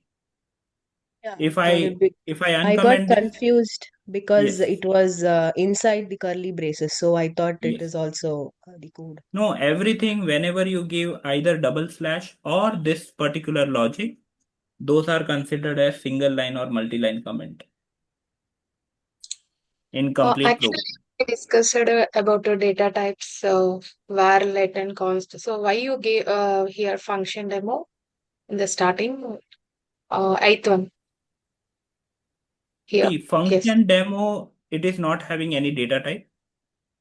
Yeah, If got I it. if I I got uncomment this, confused because yes. it was inside the curly braces, so I thought it Yes. is also the code. No, everything whenever you give either double slash or this particular logic, those are considered as single line or multi-line comment. in complete Actually, program. we discussed about the data types of var, let, and const. So why you gave here function demo in the starting? Eighth one here. See, Yes. function demo, it is not having any data type.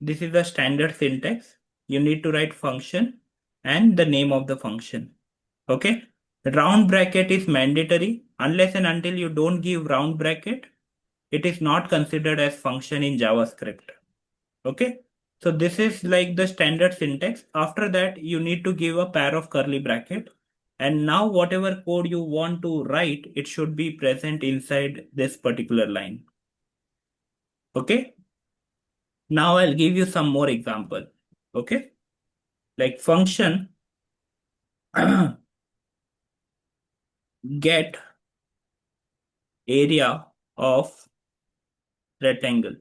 This is the standard syntax. You need to write function and the name of the function. Okay. Round bracket is mandatory. Unless and until you don't give round bracket, it is not considered as function in JavaScript. Okay. So this is like the standard syntax. After that, you need to give a pair of curly bracket. And now whatever code you want to write, it should be present inside this particular line. Okay. Now I'll give you some more example. Okay. Like function get area of rectangle.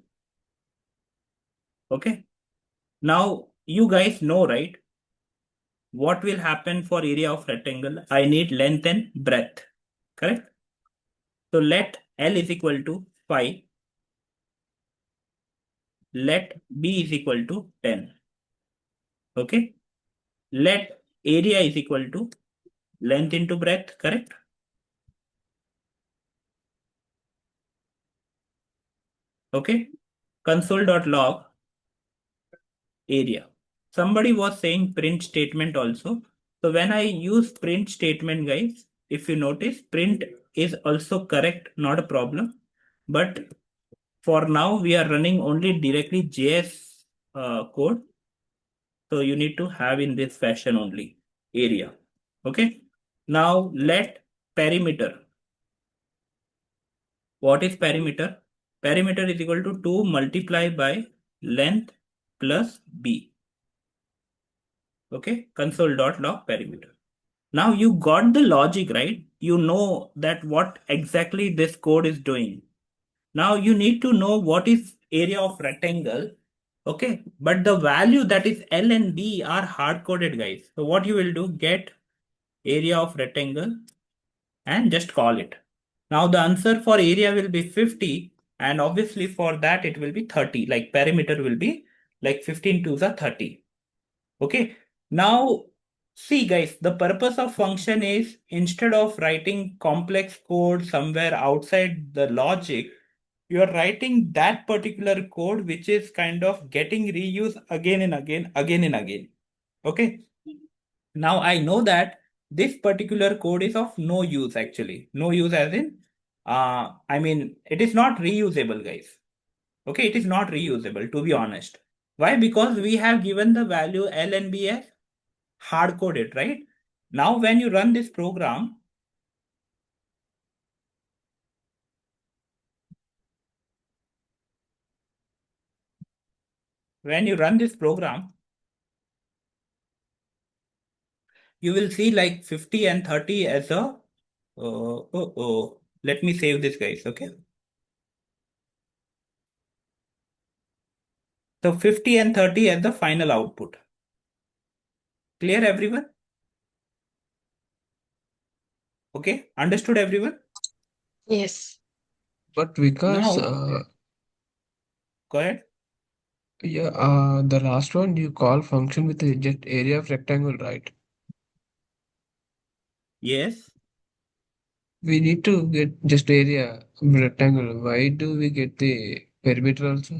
Okay. Now you guys know, right? What will happen for area of rectangle? I need length and breadth. Correct? So let L is equal to 5. Let B is equal to 10. Okay. Let area is equal to length into breadth. Correct? Okay. Console.log area. Somebody was saying print statement also. So when I use print statement, guys, if you notice, print is also correct, not a problem. But for now, we are running only directly JS code. So you need to have in this fashion only area. Okay. Now let perimeter. What is perimeter? Perimeter is equal to 2 multiplied by length plus B. Okay. Console.log perimeter. Now you got the logic, right? You know that what exactly this code is doing. Now you need to know what is area of rectangle. Okay. But the value that is L and B are hard coded, guys. So what you will do, get area of rectangle and just call it. Now the answer for area will be 50, and obviously for that it will be 30. Like perimeter will be like 15 to the 30. Okay. Now see guys, the purpose of function is instead of writing complex code somewhere outside the logic, you are writing that particular code which is kind of getting reused again and again, again and again. Okay. Now I know that this particular code is of no use actually. No use as in, I mean, it is not reusable, guys. Okay, it is not reusable to be honest. Why? Because we have given the value L and B as hard coded, right? Now when you run this program, you will see like 50 and 30 as a, let me save this guys, okay? So 50 and 30 as the final output. Clear everyone? Okay, understood everyone? Yes. But because Now, go ahead. yeah, the last one you call function with a just area of rectangle, right? Yes. We need to get just area of rectangle. Why do we get the perimeter also?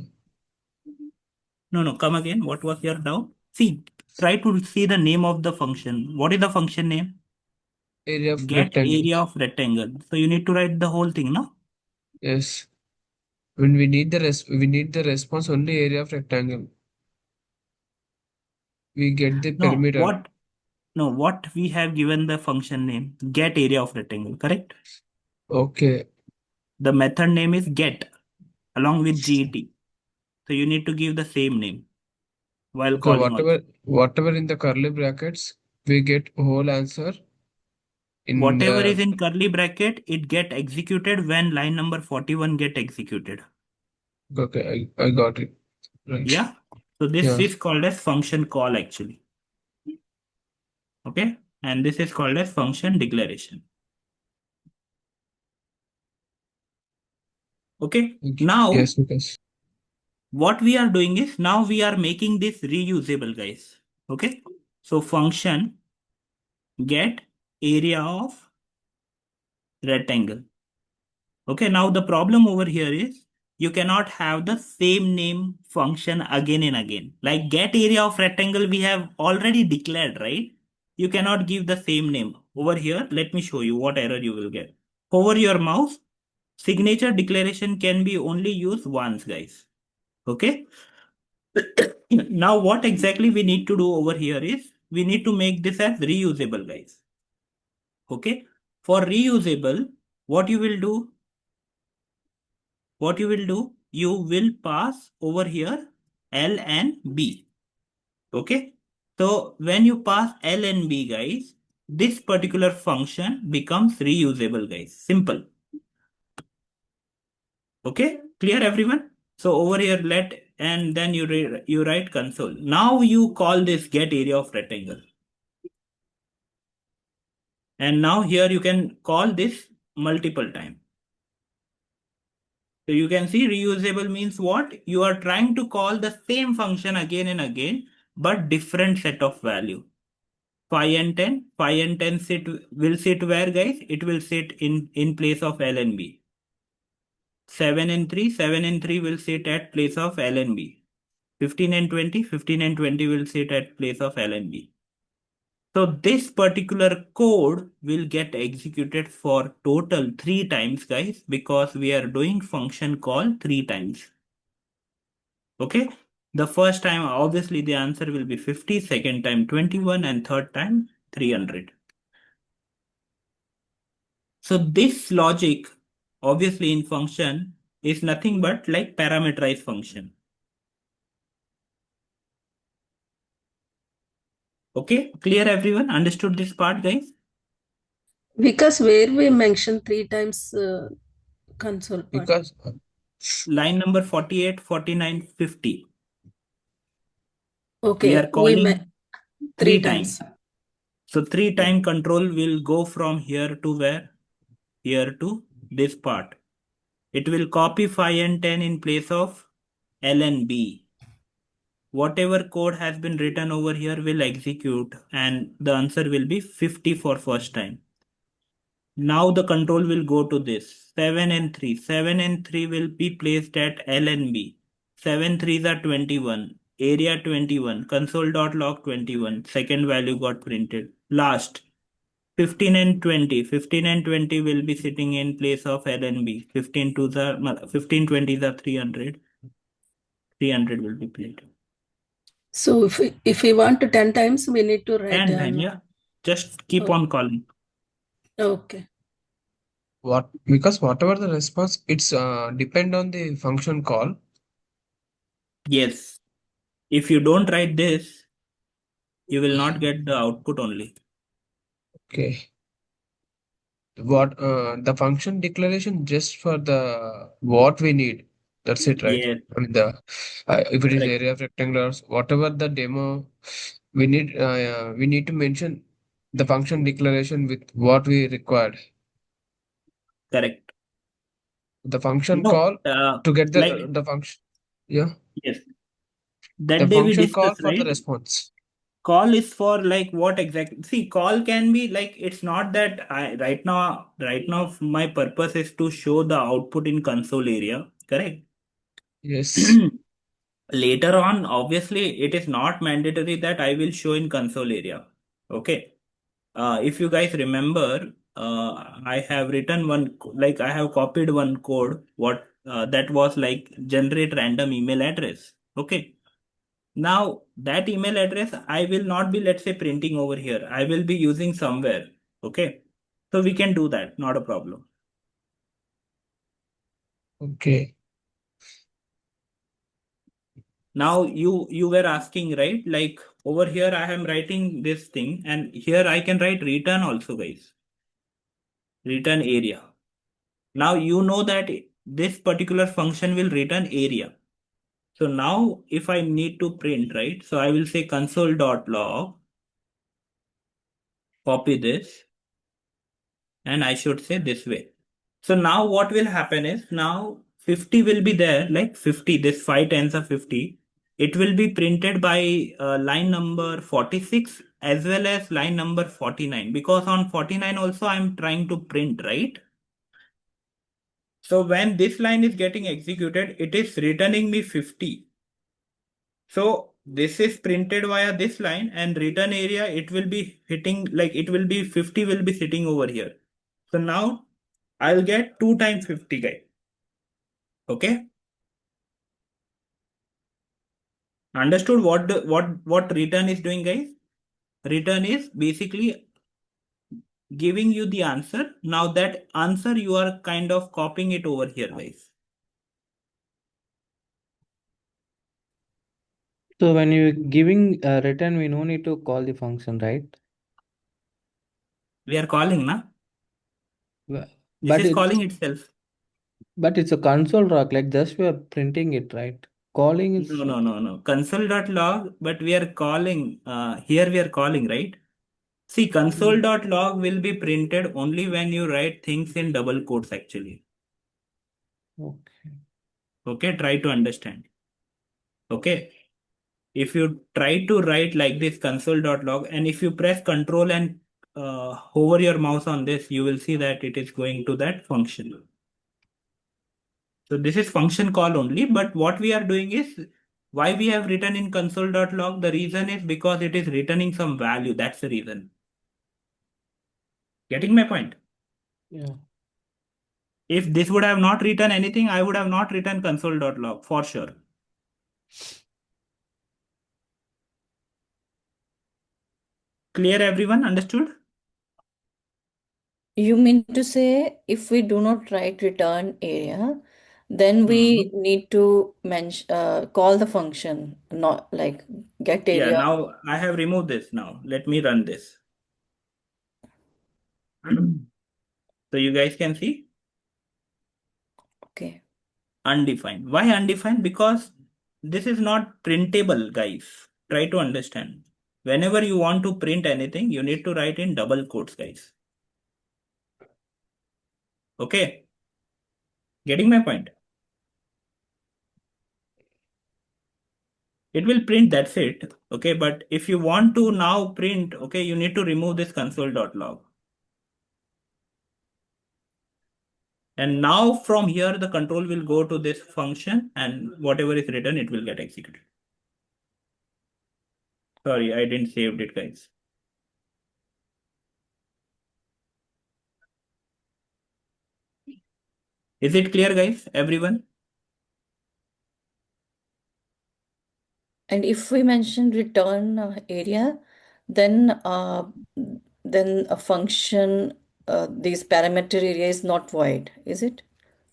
No, come again. What was your doubt? See, try to see the name of the function. What is the function name? Area of Get rectangle. area of rectangle. So you need to write the whole thing, no? Yes. When we need we need the response only area of rectangle. We get the No, perimeter. what? No, what we have given the function name? Get area of rectangle, correct? Okay. The method name is get along with get. So you need to give the same name while Okay. calling also. Whatever in the curly brackets, we get whole answer in Whatever the. is in curly bracket, it get executed when line number 41 get executed. Okay, I got it. Right. Yeah. So this Yeah. is called as function call actually. Okay. And this is called as function declaration. Okay. Now Yes, because. what we are doing is now we are making this reusable, guys. Okay. So function get area of rectangle. Okay. Now the problem over here is you cannot have the same name function again and again. Like get area of rectangle, we have already declared, right? You cannot give the same name. Over here, let me show you what error you will get. Hover your mouse. Signature declaration can be only used once, guys. Okay. Now what exactly we need to do over here is we need to make this as reusable, guys. Okay. For reusable, what you will do, you will pass over here L and B. Okay. So when you pass L and B, guys, this particular function becomes reusable, guys. Simple. Okay. Clear, everyone? So over here, and then you write console. Now you call this get area of rectangle. And now here you can call this multiple time. So you can see reusable means what? You are trying to call the same function again and again, but different set of value. 5 and 10. 5 and 10 will sit where, guys? It will sit in place of L and B. 7 and 3. 7 and 3 will sit at place of L and B. 15 and 20. 15 and 20 will sit at place of L and B. So this particular code will get executed for total 3 times, guys, because we are doing function call 3 times. Okay. The first time, obviously, the answer will be 50, second time 21, and third time 300. So this logic, obviously in function, is nothing but like parameterized function. Okay. Clear, everyone? Understood this part, guys? Because where we mentioned 3 times console part. Because Line number 48, 49, 50. Okay, We are calling three 3 times. times. So 3 time control will go from here to where? Here to this part. It will copy 5 and 10 in place of L and B. Whatever code has been written over here will execute and the answer will be 50 for first time. Now the control will go to this 7 and 3. 7 and 3 will be placed at L and B. 7 threes are 21. Area 21. Console.log 21. Second value got printed. Last 15 and 20. 15 and 20 will be sitting in place of L and B. 15 20s are 300. 300 will be printed. So if we want to 10 times, we need to write 10 times, yeah. Just keep on calling. Okay. because whatever the response, it's depend on the function call. Yes. If you don't write this, you will not get the output only. Okay. The function declaration just for the what we need. That's it, right? Yes. I mean if it is Correct. area of rectangulars, whatever the demo, we need to mention the function declaration with what we required. Correct. The function No, call to get like, the function. Yeah. yes. The That day we function call discussed, for the right? response. Call is for like what exactly? See, call can be like, it's not that right now my purpose is to show the output in console area. Correct. Yes. Later on, obviously, it is not mandatory that I will show in console area. Okay. If you guys remember, I have written like I have copied one code, that was like generate random email address. Okay. Now that email address, I will not be, let's say, printing over here. I will be using somewhere. Okay. So we can do that. Not a problem. Okay. Now you were asking, right? Like over here, I am writing this thing, and here I can write return also, guys. Return area. Now you know that this particular function will return area. So now if I need to print, right? So I will say console.log, copy this, and I should say this way. So now what will happen is, now 50 will be there, like 50, this 5 tens of 50. It will be printed by line number 46 as well as line number 49, because on 49 also I'm trying to print, right? So when this line is getting executed, it is returning me 50. So this is printed via this line, and return area, it will be hitting, like it will be 50 will be sitting over here. So now I'll get 2 times 50, guys. Okay. Understood what return is doing, guys? Return is basically giving you the answer. Now that answer you are kind of copying it over here, guys. So when you're giving a return, we no need to call the function, right? We are calling, na? This But is it's calling itself. a console rock, like just we are printing it, right? Calling is No. Console.log, but we are calling, here we are calling, right? See, console.log will be printed only when you write things in double quotes, actually. okay. Okay, try to understand. Okay. If you try to write like this console.log, and if you press control and hover your mouse on this, you will see that it is going to that function. So this is function call only, but what we are doing is, why we have written in console.log, the reason is because it is returning some value. That's the reason. Getting my point? Yeah. If this would have not written anything, I would have not written console.log for sure. Clear, everyone? Understood? You mean to say if we do not write return area, then we need to mention call the function, not like get Yeah, area. now I have removed this now. Let me run this. So you guys can see Okay. undefined. Why undefined? Because this is not printable, guys. Try to understand. Whenever you want to print anything, you need to write in double quotes, guys. Okay. Getting my point? It will print, that's it. Okay, but if you want to now print, okay, you need to remove this console.log. And now from here, the control will go to this function, and whatever is written, it will get executed. Sorry, I didn't save it, guys. Is it clear, guys? Everyone? And if we mention return area, then a function, this parameter area is not void, is it?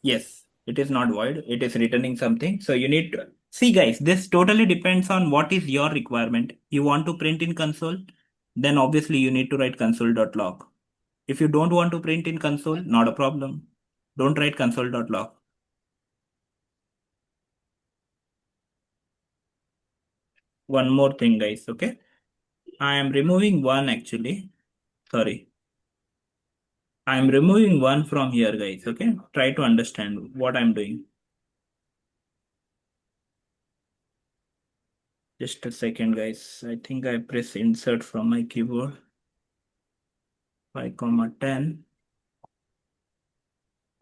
Yes, it is not void. It is returning something. So you need to see, guys, this totally depends on what is your requirement. You want to print in console, then obviously you need to write console.log. If you don't want to print in console, not a problem. Don't write console.log. One more thing, guys, okay? I am removing one actually. Sorry. I am removing one from here, guys, okay? Try to understand what I'm doing. Just a second, guys. I think I press insert from my keyboard. 5, 10.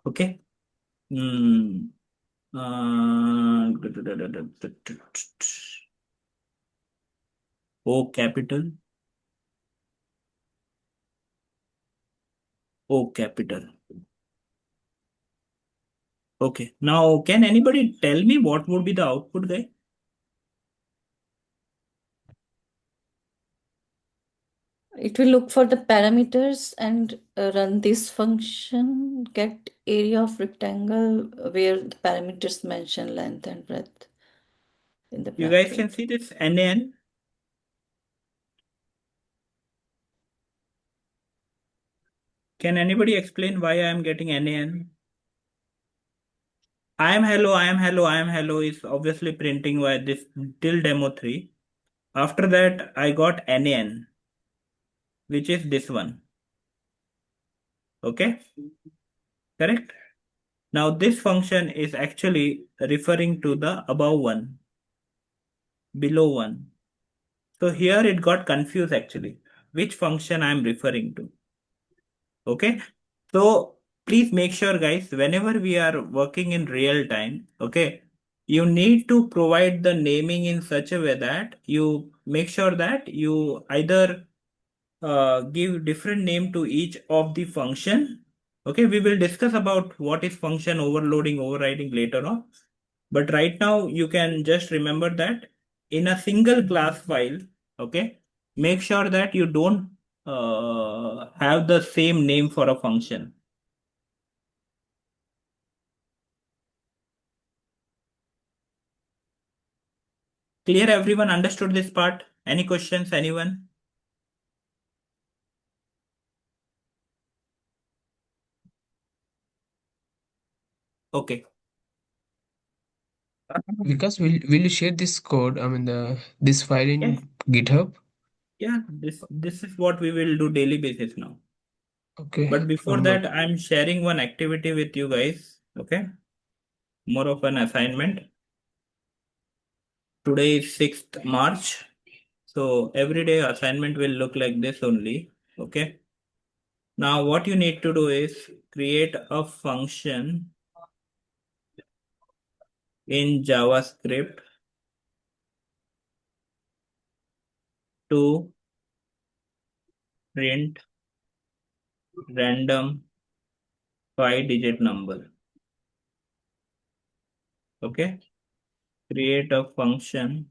Okay. O capital. O capital. Okay. Now, can anybody tell me what would be the output, guy? It will look for the parameters and run this function, get area of rectangle where the parameters mention length and breadth in the You guys bracket. can see this NaN. Can anybody explain why I am getting NaN? I am hello is obviously printing by this till demo 3. After that, I got NaN, which is this one. Okay, correct? Now this function is actually referring to the above one, below one. So here it got confused actually, which function I'm referring to. Okay. So please make sure guys, whenever we are working in real time, okay, you need to provide the naming in such a way that you make sure that you either give different name to each of the function. Okay, we will discuss about what is function overloading, overriding later on. But right now you can just remember that in a single class file, okay, make sure that you don't have the same name for a function. Clear? Everyone understood this part? Any questions, anyone? Okay. Because will you share this code? I mean this file in Yes. GitHub? Yeah, this is what we will do daily basis now. Okay. But before that, I'm sharing one activity with you guys. Okay. More of an assignment. Today is 6th March. So everyday assignment will look like this only. Okay. Now what you need to do is create a function in JavaScript to print random 5-digit number. Okay. Create a function.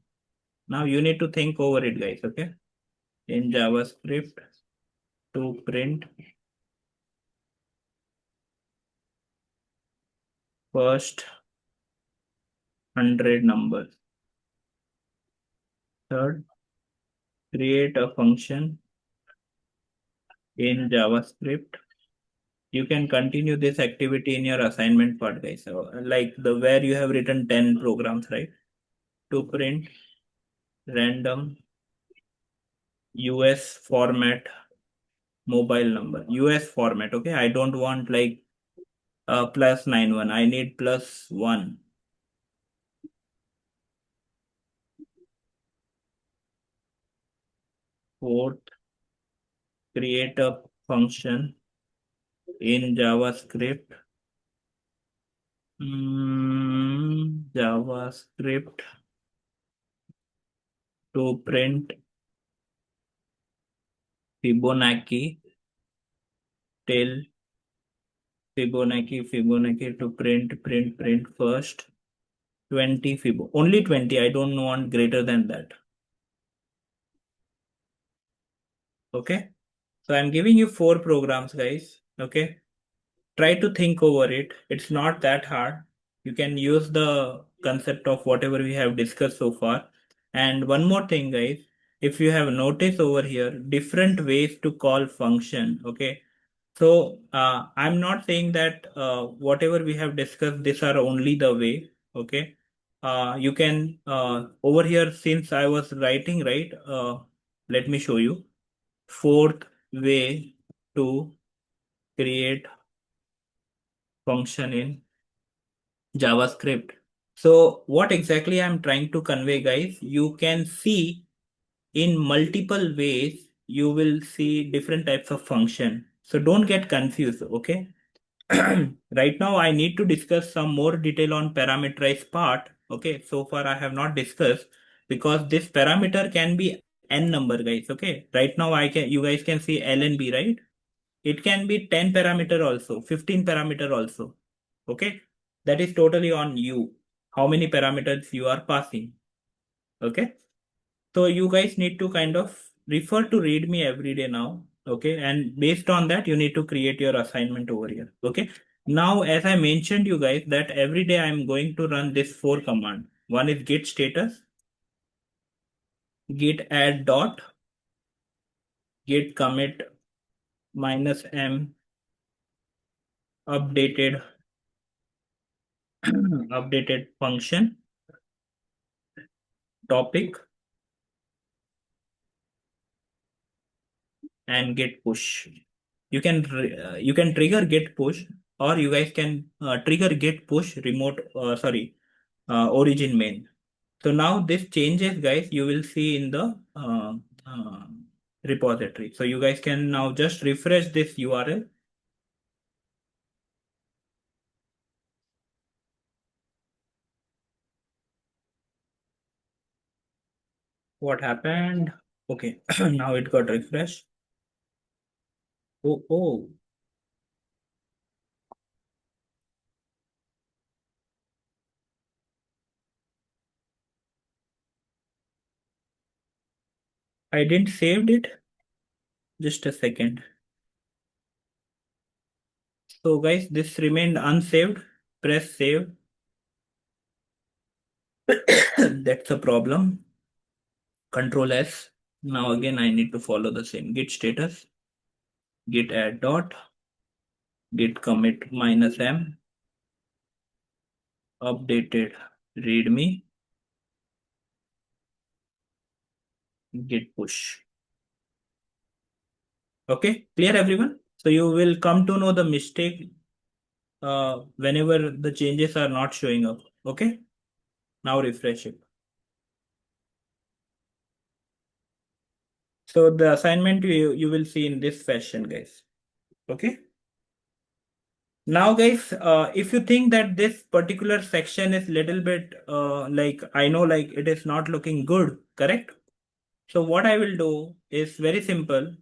Now you need to think over it, guys. Okay. In JavaScript to print first 100 numbers. Third, create a function in JavaScript. You can continue this activity in your assignment part, guys. So, like the where you have written 10 programs, right? To print random US format mobile number. US format, okay? I don't want like +91. I need +1. Fourth, create a function in JavaScript. JavaScript to print Fibonacci till Fibonacci to print first 20 Fibo. Only 20. I don't want greater than that. Okay. So I'm giving you 4 programs, guys. Okay. Try to think over it. It's not that hard. You can use the concept of whatever we have discussed so far. And one more thing, guys, if you have noticed over here, different ways to call function. Okay. So I'm not saying that whatever we have discussed, these are only the way. Okay. You can over here, since I was writing, right? Let me show you. Fourth way to create function in JavaScript. So what exactly I'm trying to convey, guys, you can see in multiple ways, you will see different types of function. So don't get confused, okay? Right now, I need to discuss some more detail on parameterized part. Okay, so far I have not discussed because this parameter can be n number, guys. Okay, right now you guys can see L and B, right? It can be 10 parameter also, 15 parameter also. Okay, that is totally on you. How many parameters you are passing. Okay, so you guys need to kind of refer to read me every day now. Okay, and based on that, you need to create your assignment over here. Okay, now as I mentioned you guys that every day I'm going to run this 4 command. One is git status, git add dot, git commit -m updated updated function topic and git push. You can trigger git push or you guys can trigger git push remote, origin main. So now this changes, guys, you will see in the uh, repository. So you guys can now just refresh this URL. What happened? Okay, now it got refreshed. Oh, I didn't saved it. Just a second. So guys, this remained unsaved. Press save. That's a problem. Control S. Now again, I need to follow the same git status. Git add dot. Git commit -m. Updated readme. Git push. Okay, clear everyone? So you will come to know the mistake whenever the changes are not showing up. Okay, now refresh it. So the assignment you will see in this fashion, guys. Okay. Now, guys, if you think that this particular section is little bit like I know like it is not looking good, correct? So what I will do is very simple.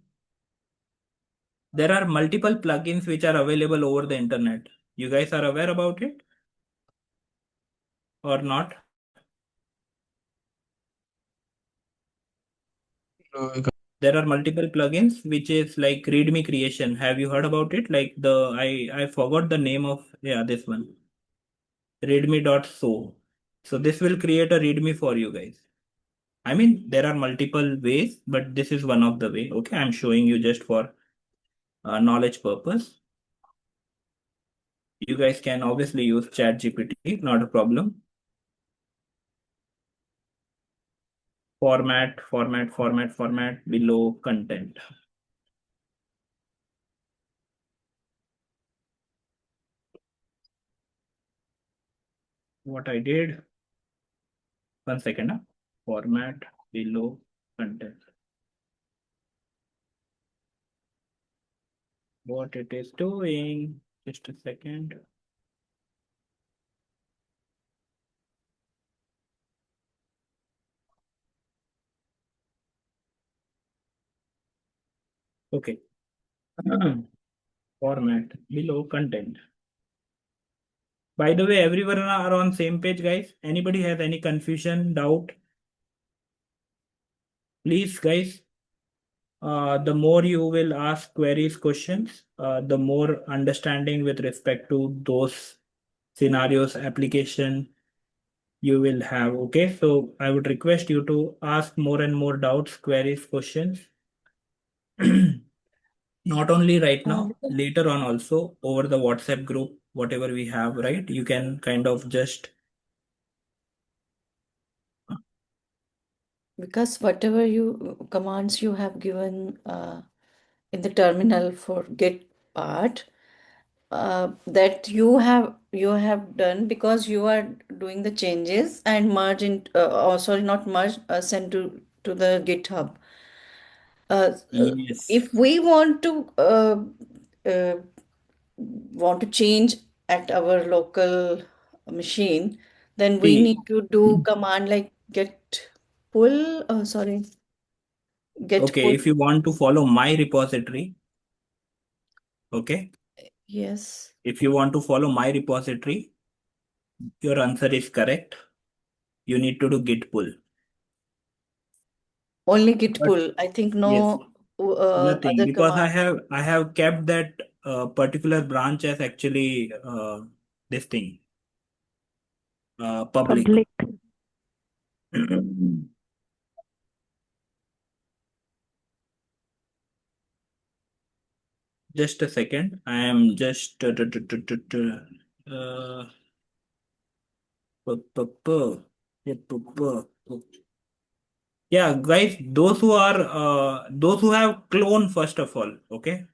There are multiple plugins which are available over the internet. You guys are aware about it or not? No, There are multiple plugins which is like readme creation. Have you heard about it? Like I forgot the name of, yeah, this one. Readme.so. So this will create a readme for you guys. I mean, there are multiple ways, but this is one of the way. Okay, I'm showing you just for knowledge purpose. You guys can obviously use ChatGPT, not a problem. Format below content. What I did, 1 second. Format below content. What it is doing, just a second. Okay. Format below content. By the way, everyone are on same page, guys. Anybody has any confusion, doubt? Please, guys, the more you will ask queries, questions, the more understanding with respect to those scenarios, application you will have. Okay, so I would request you to ask more and more doubts, queries, questions. Not only right now, later on also over the WhatsApp group, whatever we have, right? You can kind of just Because whatever commands you have given in the terminal for get part, that you have done because you are doing the changes and merge in oh sorry, not merge, send to the GitHub. yes. If we uh, want to change at our local machine, then we See, need to do command like get pull, sorry, get okay, pull. if you want to follow my repository, okay, Yes, if you want to follow my repository, your answer is correct. You need to do git pull. only git But pull. I think yes, no nothing other because command. I have kept that particular branch as actually this thing public. Public. Just a second. I am just yeah, guys, those who have clone first of all, okay.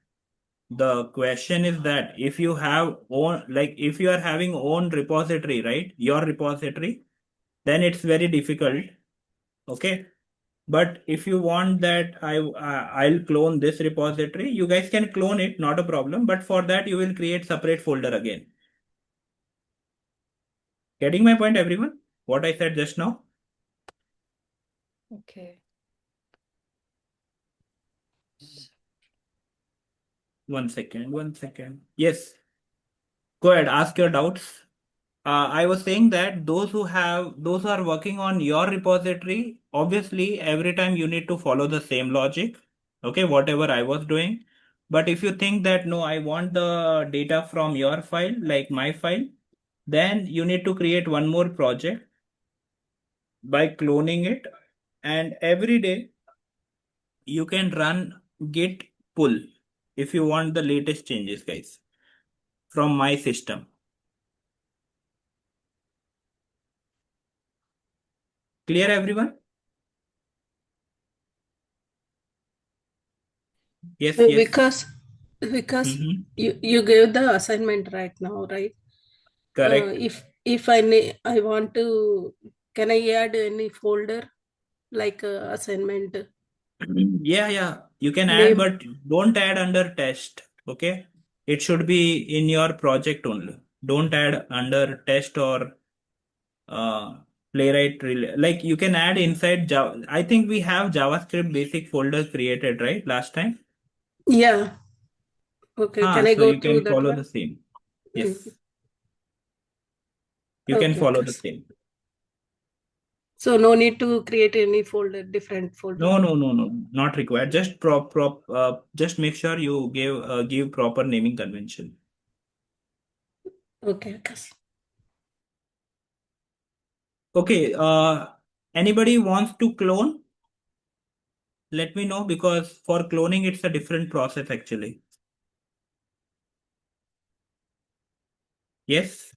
The question is that if you have own, like if you are having own repository, right? Your repository, then it's very difficult. Okay. But if you want that I'll clone this repository, you guys can clone it, not a problem. But for that, you will create separate folder again. Getting my point, everyone? What I said just now? Okay. One second. Yes. Go ahead, ask your doubts. I was saying that those who are working on your repository, obviously every time you need to follow the same logic. Okay, whatever I was doing. But if you think that no, I want the data from your file, like my file, then you need to create one more project by cloning it. And every day you can run git pull if you want the latest changes, guys, from my system. Clear, everyone? Yes, yes. Because Mhm. you gave the assignment right now, right? Correct. If I want to, can I add any folder like assignment Yeah. You can add, name? but don't add under test. Okay. It should be in your project only. Don't add under test or uh, playwright. Like you can add inside Java. I think we have JavaScript basic folders created, right? Last time. Yeah. Okay. Can I So go you through can that follow one? the same. Mhm. Yes. You can Okay, follow the Akash. same. So no need to create any folder, different folder. No. Not required. Just just make sure you give proper naming convention. Okay, Akash. Okay, anybody wants to clone? Let me know, because for cloning it's a different process actually. Yes?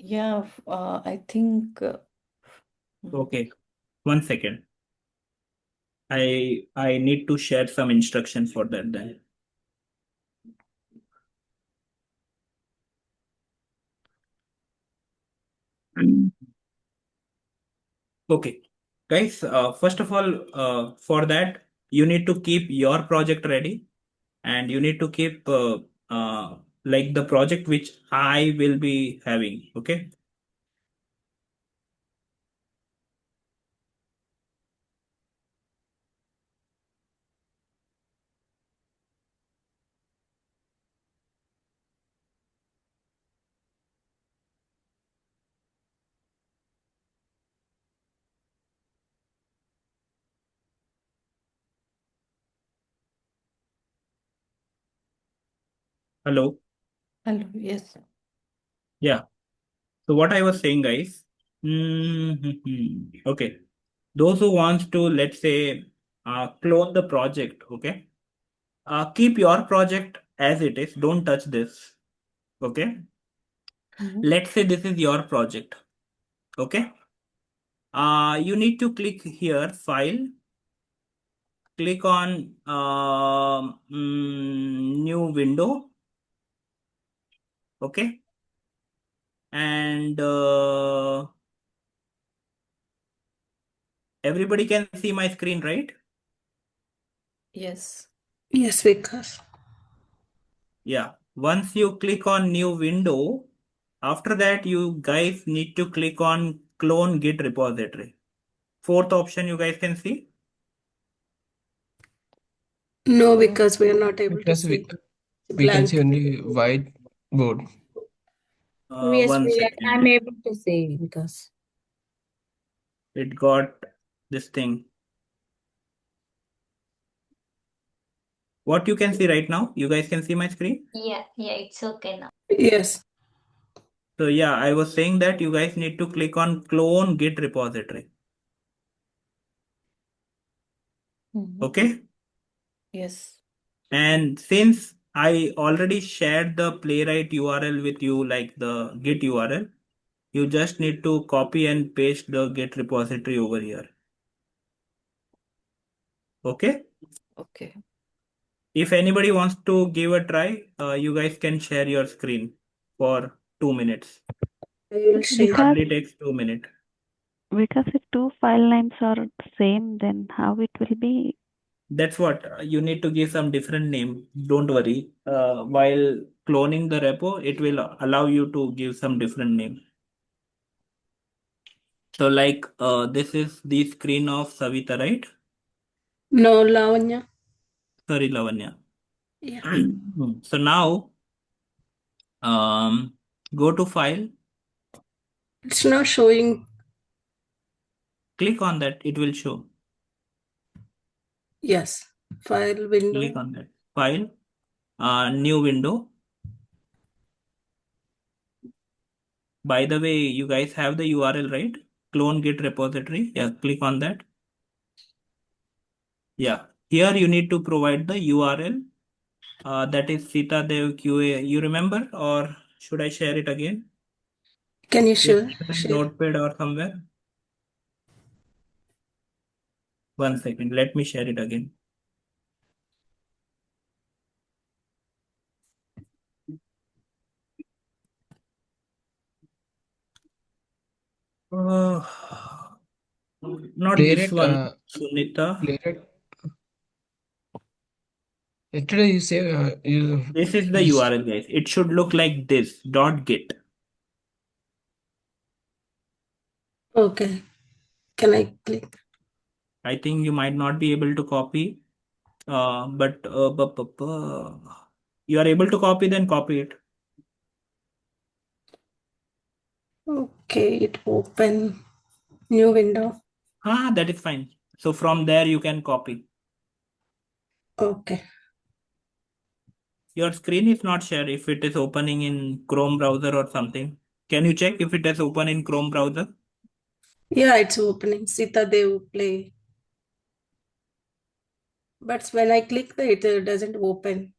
Yeah, I think. Okay, one second. I need to share some instructions for that then. Okay, guys, first of all, for that, you need to keep your project ready, and you need to keep like the project which I will be having. Okay. Hello. Hello, yes. Yeah. So what I was saying, guys. Okay. Those who wants to, let's say, clone the project, okay? Keep your project as it is. Don't touch this. Okay. Mhm. Let's say this is your project. Okay. You need to click here, file, click on new window. Okay. And everybody can see my screen, right? Yes. Yes, Vikas. Yeah. Once you click on new window, after that, you guys need to click on clone git repository. Fourth option you guys can see. No, Uh, because we are not able to Because see. we can Blank. see only white board. Yes, One I'm second. able to see because It got this thing. What you can see right now? You guys can see my screen? Yeah, it's okay now. Yes. So yeah, I was saying that you guys need to click on clone git repository. mhm. Okay? Yes. And since I already shared the Playwright URL with you, like the Git URL, you just need to copy and paste the Git repository over here. Okay? Okay. If anybody wants to give a try, you guys can share your screen for 2 minutes. I will share. Because Hardly takes 2 minutes. if two file names are same, then how it will be? That's what you need to give some different name. Don't worry. While cloning the repo, it will allow you to give some different name. So like this is the screen of Savita, right? No, Lavanya. Sorry, Lavanya. Yeah. So now go to file, It's not showing. click on that, it will show. Yes. File Click window. on that. File, new window. By the way, you guys have the URL, right? Clone git repository. Yeah, click on that. Yeah, here you need to provide the URL. That is SITA.dev QA. You remember, or should I share it again? Can you It's share? in Notepad or somewhere. One second, let me share it again. Uh, not this Playwright, one, Sunita. Playwright. Yesterday you say This is the URL, guys. It should look like this .git. Okay. Can I click? I think you might not be able to copy, but you are able to copy, then copy it. Okay, it open new window. That is fine. So from there you can copy. Okay. Your screen is not shared if it is opening in Chrome browser or something. Can you check if it is open in Chrome browser? Yeah, it's opening. SITA.dev play. But when I click it doesn't open.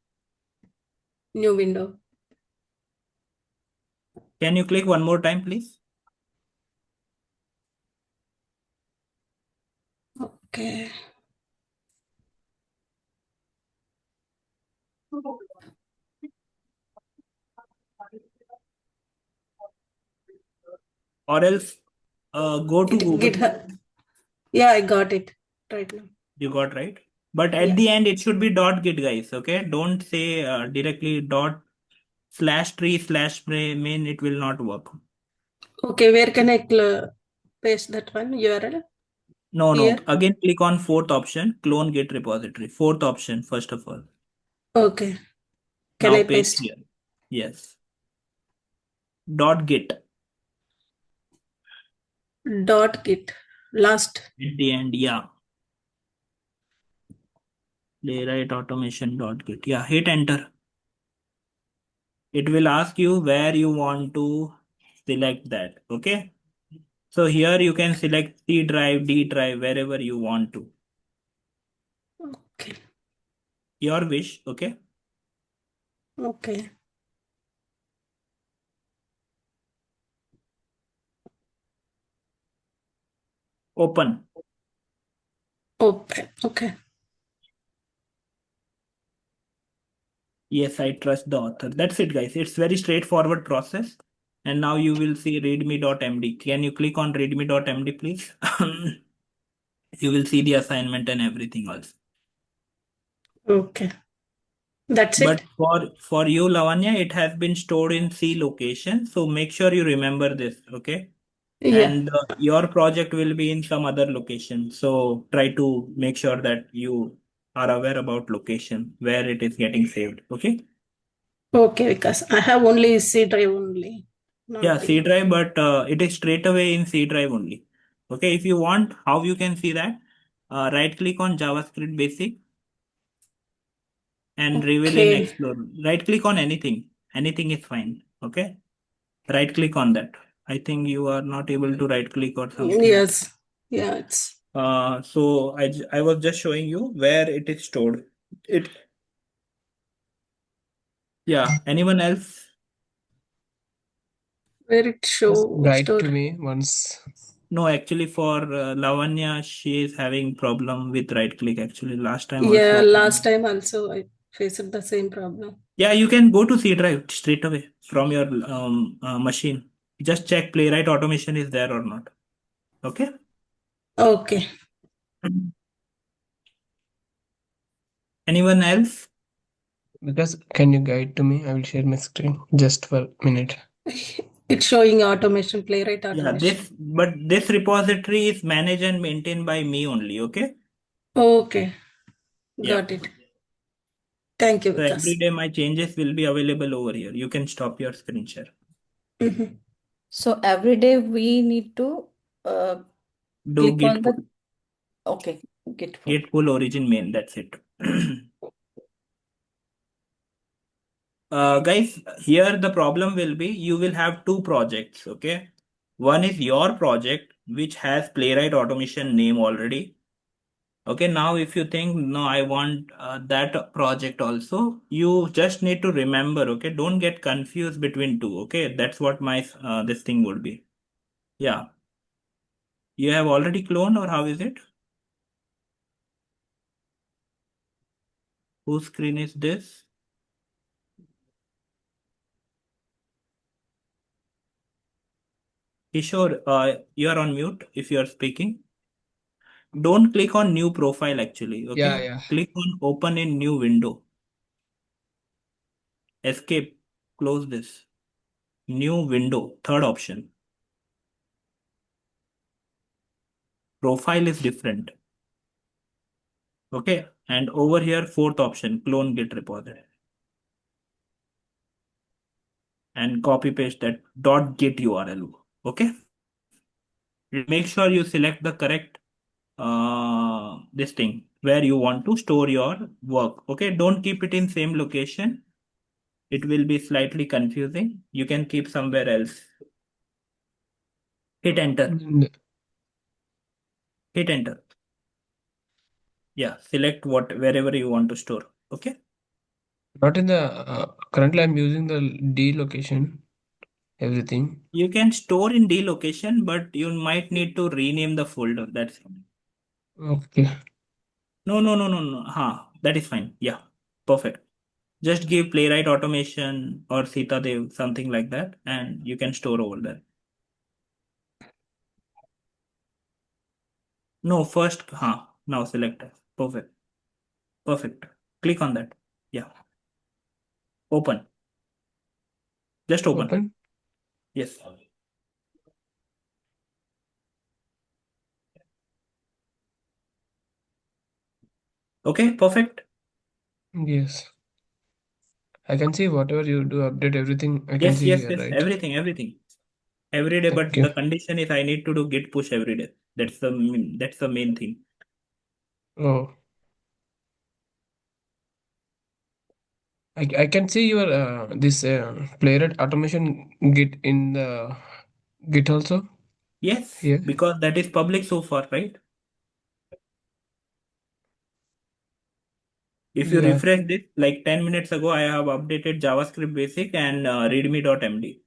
New window. Can you click one more time, please? Okay. Or else go to Google. GitHub. Yeah, I got it right now. You got right. But at Yeah. the end, it should be .git, guys. Okay, don't say directly /tree/main. It will not work. Okay, where can I paste that one URL? No, Here. no. Again, click on fourth option, clone git repository. Fourth option, first of all. Okay. Can Now I paste paste? here. Yes. .git .git. Last. at the end. Yeah. Playwright automation.git. Yeah. Hit enter. It will ask you where you want to select that. Okay. So here you can select C drive, D drive, wherever you want to. Okay. Your wish. Okay. Okay. Open. Open. Okay. Yes, I trust the author. That's it, guys. It's very straightforward process. And now you will see readme.md. Can you click on readme.md, please? You will see the assignment and everything else. Okay. That's But it. for you, Lavanya, it has been stored in C location. So make sure you remember this, okay? Yeah. And your project will be in some other location. So try to make sure that you are aware about location where it is getting saved, okay? Okay, because I have only C drive only. Yeah, Not C D. drive, but it is straight away in C drive only. Okay, if you want, how you can see that? Right click on JavaScript basic and reveal in Okay. Explorer. Right click on anything. Anything is fine. Okay. Right click on that. I think you are not able to right click or something. Yes. Yeah, it's So I was just showing you where it is stored. Yeah. Anyone else? where it Just show write to store. me once. No, actually for Lavanya, she is having problem with right click actually last time Yeah, also. last time also faced the same problem. Yeah, you can go to C drive straight away from your machine. Just check Playwright automation is there or not. Okay. Okay. Anyone else? Because can you guide to me? I will share my screen just for a minute. It's showing automation, Playwright Yeah, automation. this repository is managed and maintained by me only. Okay. Okay. Yeah. Got it. Thank you, So every Vikas. day my changes will be available over here. You can stop your screen share. Mhm. So every day we need to Do click git on pull, the okay, git pull. git pull origin main. That's it. Guys, here the problem will be you will have two projects. Okay. One is your project, which has Playwright automation name already. Okay, now if you think, no, I want that project also, you just need to remember, okay, don't get confused between two, okay, that's what my this thing would be. Yeah, you have already cloned or how is it? Whose screen is this? Kishore, you are on mute if you are speaking. Don't click on new profile actually, Yeah, okay? yeah. Click on open in new window. Escape, close this. New window, third option. Profile is different. Okay, and over here, fourth option, clone git repository. And copy paste that .git URL. Okay, make sure you select the correct this thing where you want to store your work. Okay, don't keep it in same location. It will be slightly confusing. You can keep somewhere else. Hit enter. Hit enter. Yeah, select what wherever you want to store. Okay. Not in the currently I'm using the D location, everything. You can store in D location, but you might need to rename the folder. That's it. Okay. No. That is fine. Yeah, perfect. Just give Playwright automation or SITA.dev, something like that, and you can store over there. No, first, now select it. Perfect. Perfect. Click on that. Yeah. Open. Just open. Open. Yes. Okay, perfect. Yes. I can see whatever you do, update everything. I can Yes, see yes, here, yes. right? Everything, everything. Every day, Thank but you. the condition is I need to do git push every day. That's the main thing. Oh, I can see your this Playwright automation Git in the Git also Yes, here. because that is public so far, right? If you Yeah. refresh this, like 10 minutes ago, I have updated JavaScript basic and readme.md.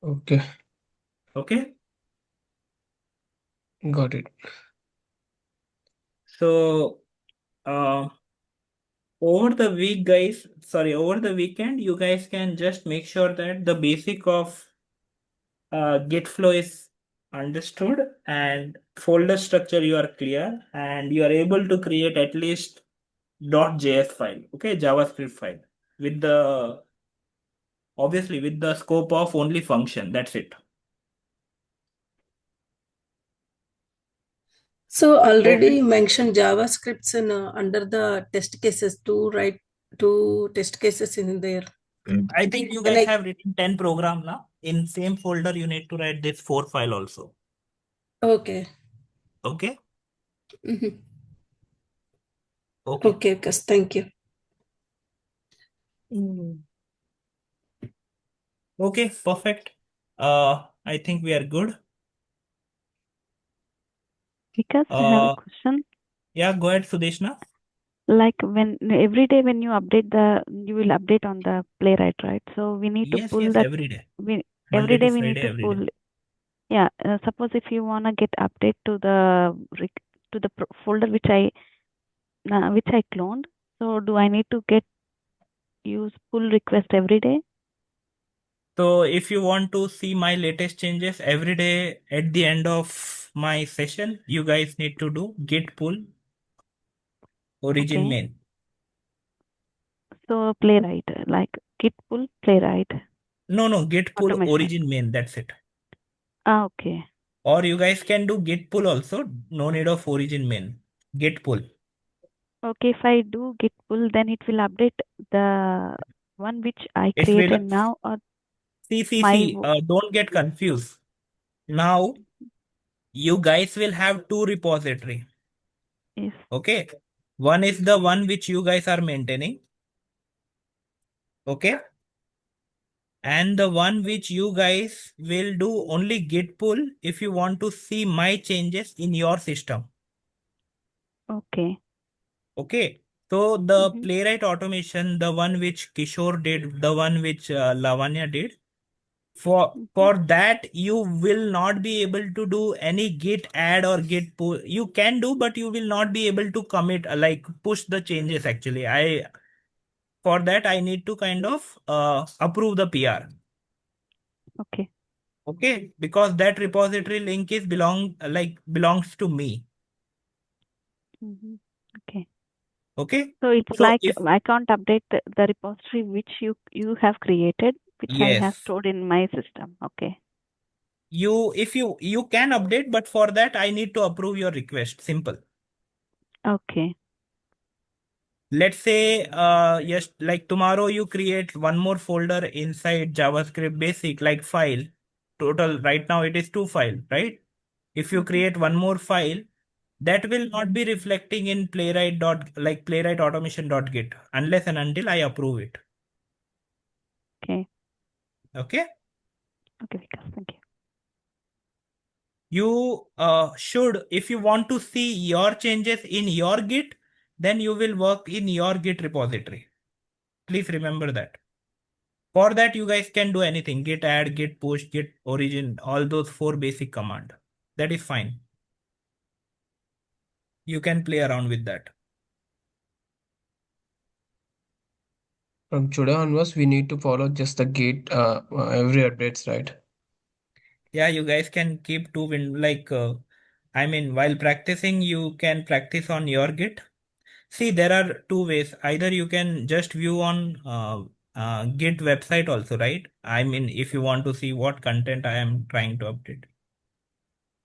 Okay. Okay. Got it. So, over the week, guys, sorry, over the weekend, you guys can just make sure that the basic of Git flow is understood and folder structure you are clear and you are able to create at least .js file, okay, JavaScript file with the obviously with the scope of only function. That's it. So already Okay. you mentioned JavaScripts in under the test cases to write two test cases in there. I think you Can guys I? have written 10 program now. In same folder, you need to write this 4 file also. Okay. Okay. Mhm. Okay. Okay, Vikas. Thank you. Okay. Perfect. I think we are good. Because I have a question. Yeah, go ahead, Sudeshna. Like when every day when you update you will update on the Playwright, right? So we need to Yes, pull yes, that. every day. Every Monday to day we need Friday, to every day. pull. Yeah. Suppose if you wanna get update to the to the folder which I cloned. So do I need to use pull request every day? So if you want to see my latest changes every day at the end of my session, you guys need to do git pull origin Okay. main. So Playwright, like git pull Playwright. No, git pull Automation. origin main, that's it. Okay. Or you guys can do git pull also, no need of origin main. Git pull. Okay, if I do git pull, then it will update the one which I It will created now, or see, don't get confused. Now you guys will have two repository. Yes. Okay. One is the one which you guys are maintaining. Okay. And the one which you guys will do only git pull if you want to see my changes in your system. Okay. Okay. So the Playwright automation, the one which Kishore did, the one which Lavanya did, for that you will not be able to do any git add or git pull. You can do, but you will not be able to commit like push the changes. Actually, for that I need to kind of approve the PR. Okay. Okay, because that repository link is belongs to me. Okay. Okay. So it's So like if I can't update the repository which you have created, which I have yes, stored in my system. Okay. if you can update, but for that I need to approve your request. Simple. Okay. Let's say yes, like tomorrow you create one more folder inside JavaScript basic, like file. Total right now it is 2 files, right? If you create one more file, that will not be reflecting in playwright automation.git unless and until I approve it. Okay. Okay. Okay, Vikas, thank you. You should, if you want to see your changes in your Git, then you will work in your Git repository. Please remember that. For that, you guys can do anything: git add, git push, git origin, all those 4 basic command. That is fine. You can play around with that. From today onwards, we need to follow just the gate every updates, right? Yeah, you guys can keep I mean, while practicing, you can practice on your Git. See, there are 2 ways. Either you can just view on Git website also, right? I mean, if you want to see what content I am trying to update.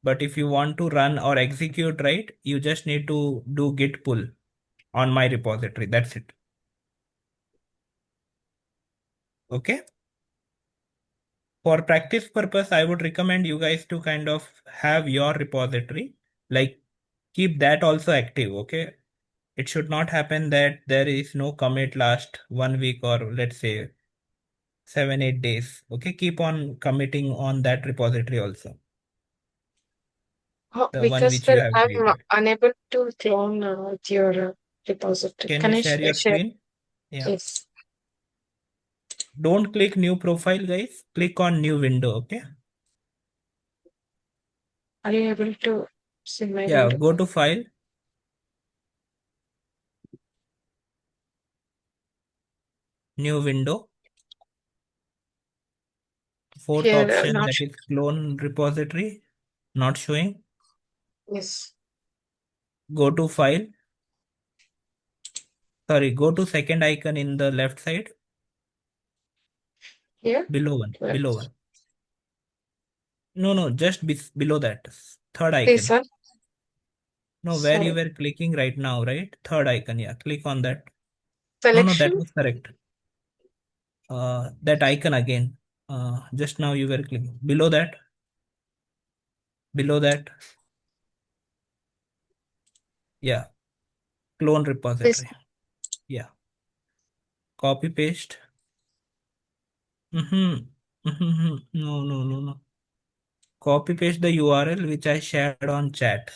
But if you want to run or execute, right, you just need to do Git pull on my repository. That's it. Okay. For practice purpose, I would recommend you guys to kind of have your repository, like keep that also active. Okay. It should not happen that there is no commit last 1 week or let's say 7, 8 days. Okay. Keep on committing on that repository also. The one Because which you still have I'm created. unable to clone your repository. Can Can you I share your share? screen? Yeah. Yes. Don't click new profile, guys. Click on new window. Okay. Are you able to see my Yeah. window? Go to file. New window. Fourth Here, option, not that is clone repository. Not showing. yes. Go to file. Sorry, go to second icon in the left side. Here? Below one. Yes. Below one. No, just below that. Third This icon. one. No, where you Sorry. were clicking right now, right? Third icon. Yeah. Click on that. No, that Selection. was correct. That icon again. Just now you were clicking. Below that. Below that. Yeah. Clone This. repository. Yeah. Copy paste. No. Copy paste the URL which I shared on chat.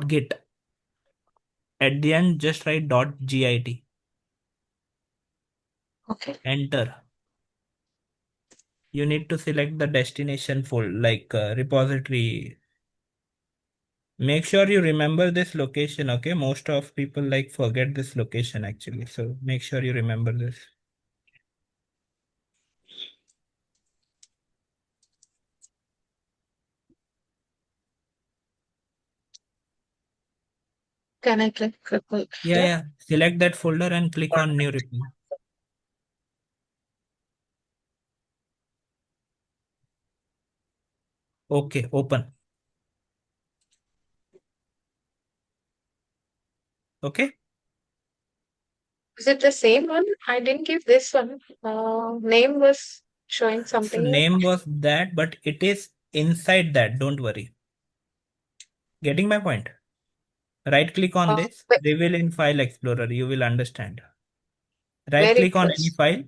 .git. At the end, just write .git. Okay. Enter. you need to select the destination folder, like repository. Make sure you remember this location, okay? Most of people like forget this location actually. So make sure you remember this. Can I click? Yeah. Select that folder and click on new repo. Okay, open. Okay. Is it the same one? I didn't give this one. Name was showing So something else. name was that, but it is inside that. Don't worry. Getting my point? Right click on this, reveal in file explorer. You will understand. Right Where it click on any was? file,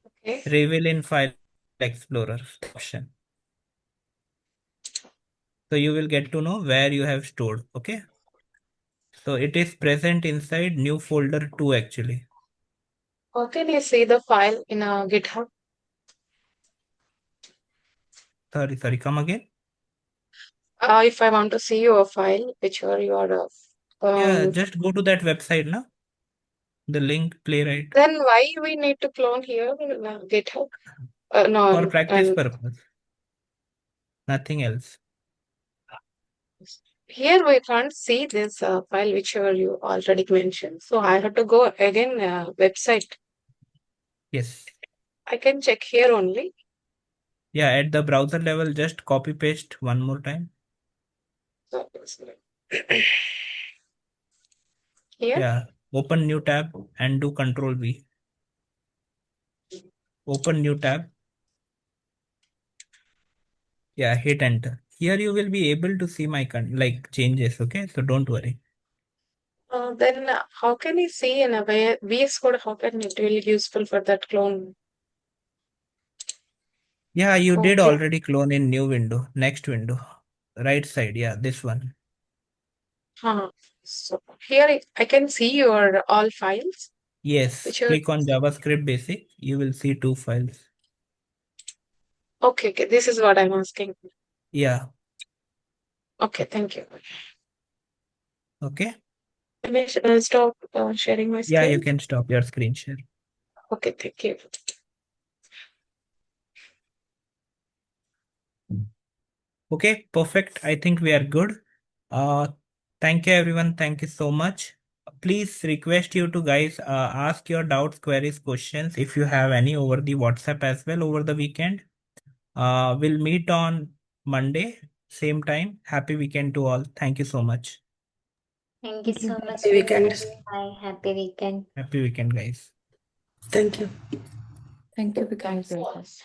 Okay. reveal in file explorer option. So you will get to know where you have stored. Okay. So it is present inside new folder 2 actually. How can you see the file in a GitHub? Sorry, come again. If I want to see your file, which are your Yeah, just go to that website now. The link Playwright. then why we need to clone here in GitHub? For No, practice purpose. Nothing else. here we can't see this file whichever you already mentioned. So I have to go again website. Yes. I can check here only. Yeah, at the browser level, just copy paste one more time. So, here. Yeah, open new tab and do Control V. Open new tab. Yeah, hit enter. Here you will be able to see my like changes. Okay, so don't worry. Then how can you see in a way VS Code? How can it really useful for that clone? Yeah, you did Okay. already clone in new window. Next window, right side. Yeah, this one. So here I can see your all files, Yes, which are click on JavaScript basic. You will see 2 files. okay. This is what I'm asking. Yeah. Okay, thank you. Okay. Can I stop sharing my Yeah, you screen? can stop your screen share. Okay, thank you. Okay, perfect. I think we are good. Thank you everyone. Thank you so much. Please request you to guys ask your doubts, queries, questions if you have any over the WhatsApp as well over the weekend. We'll meet on Monday, same time. Happy weekend to all. Thank you so much. Thank you Thank you. so much, Happy weekend. Bye. Happy weekend. Happy weekend, guys. Thank you. Thank you, Thanks. Vikas.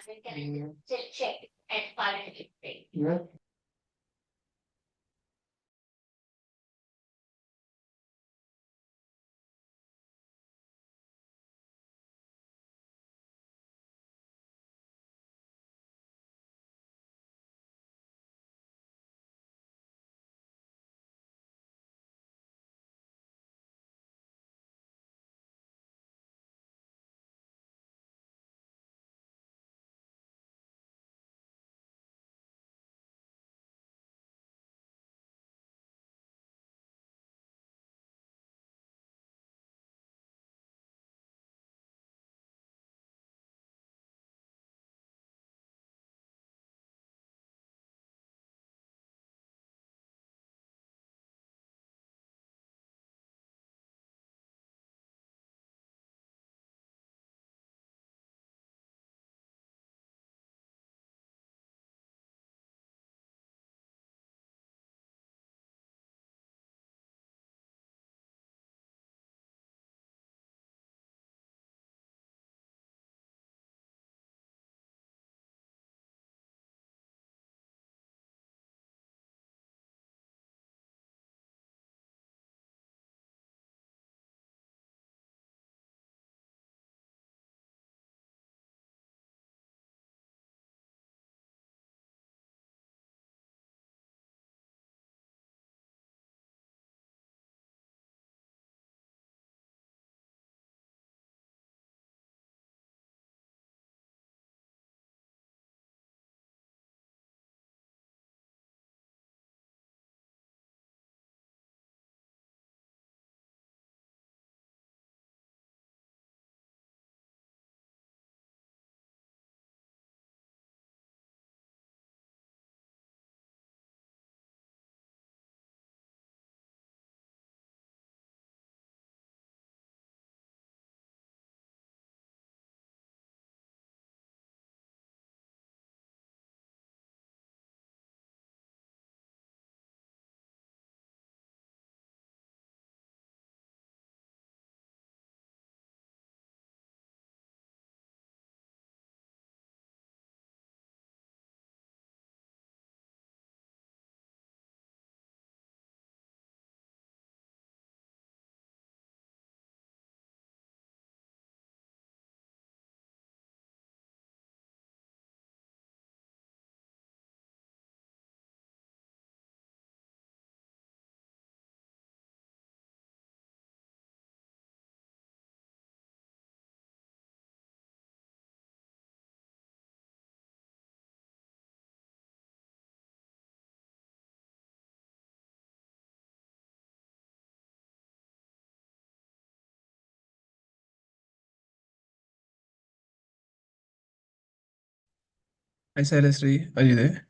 Hi, Sailastri. Are you there?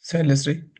Sailastri.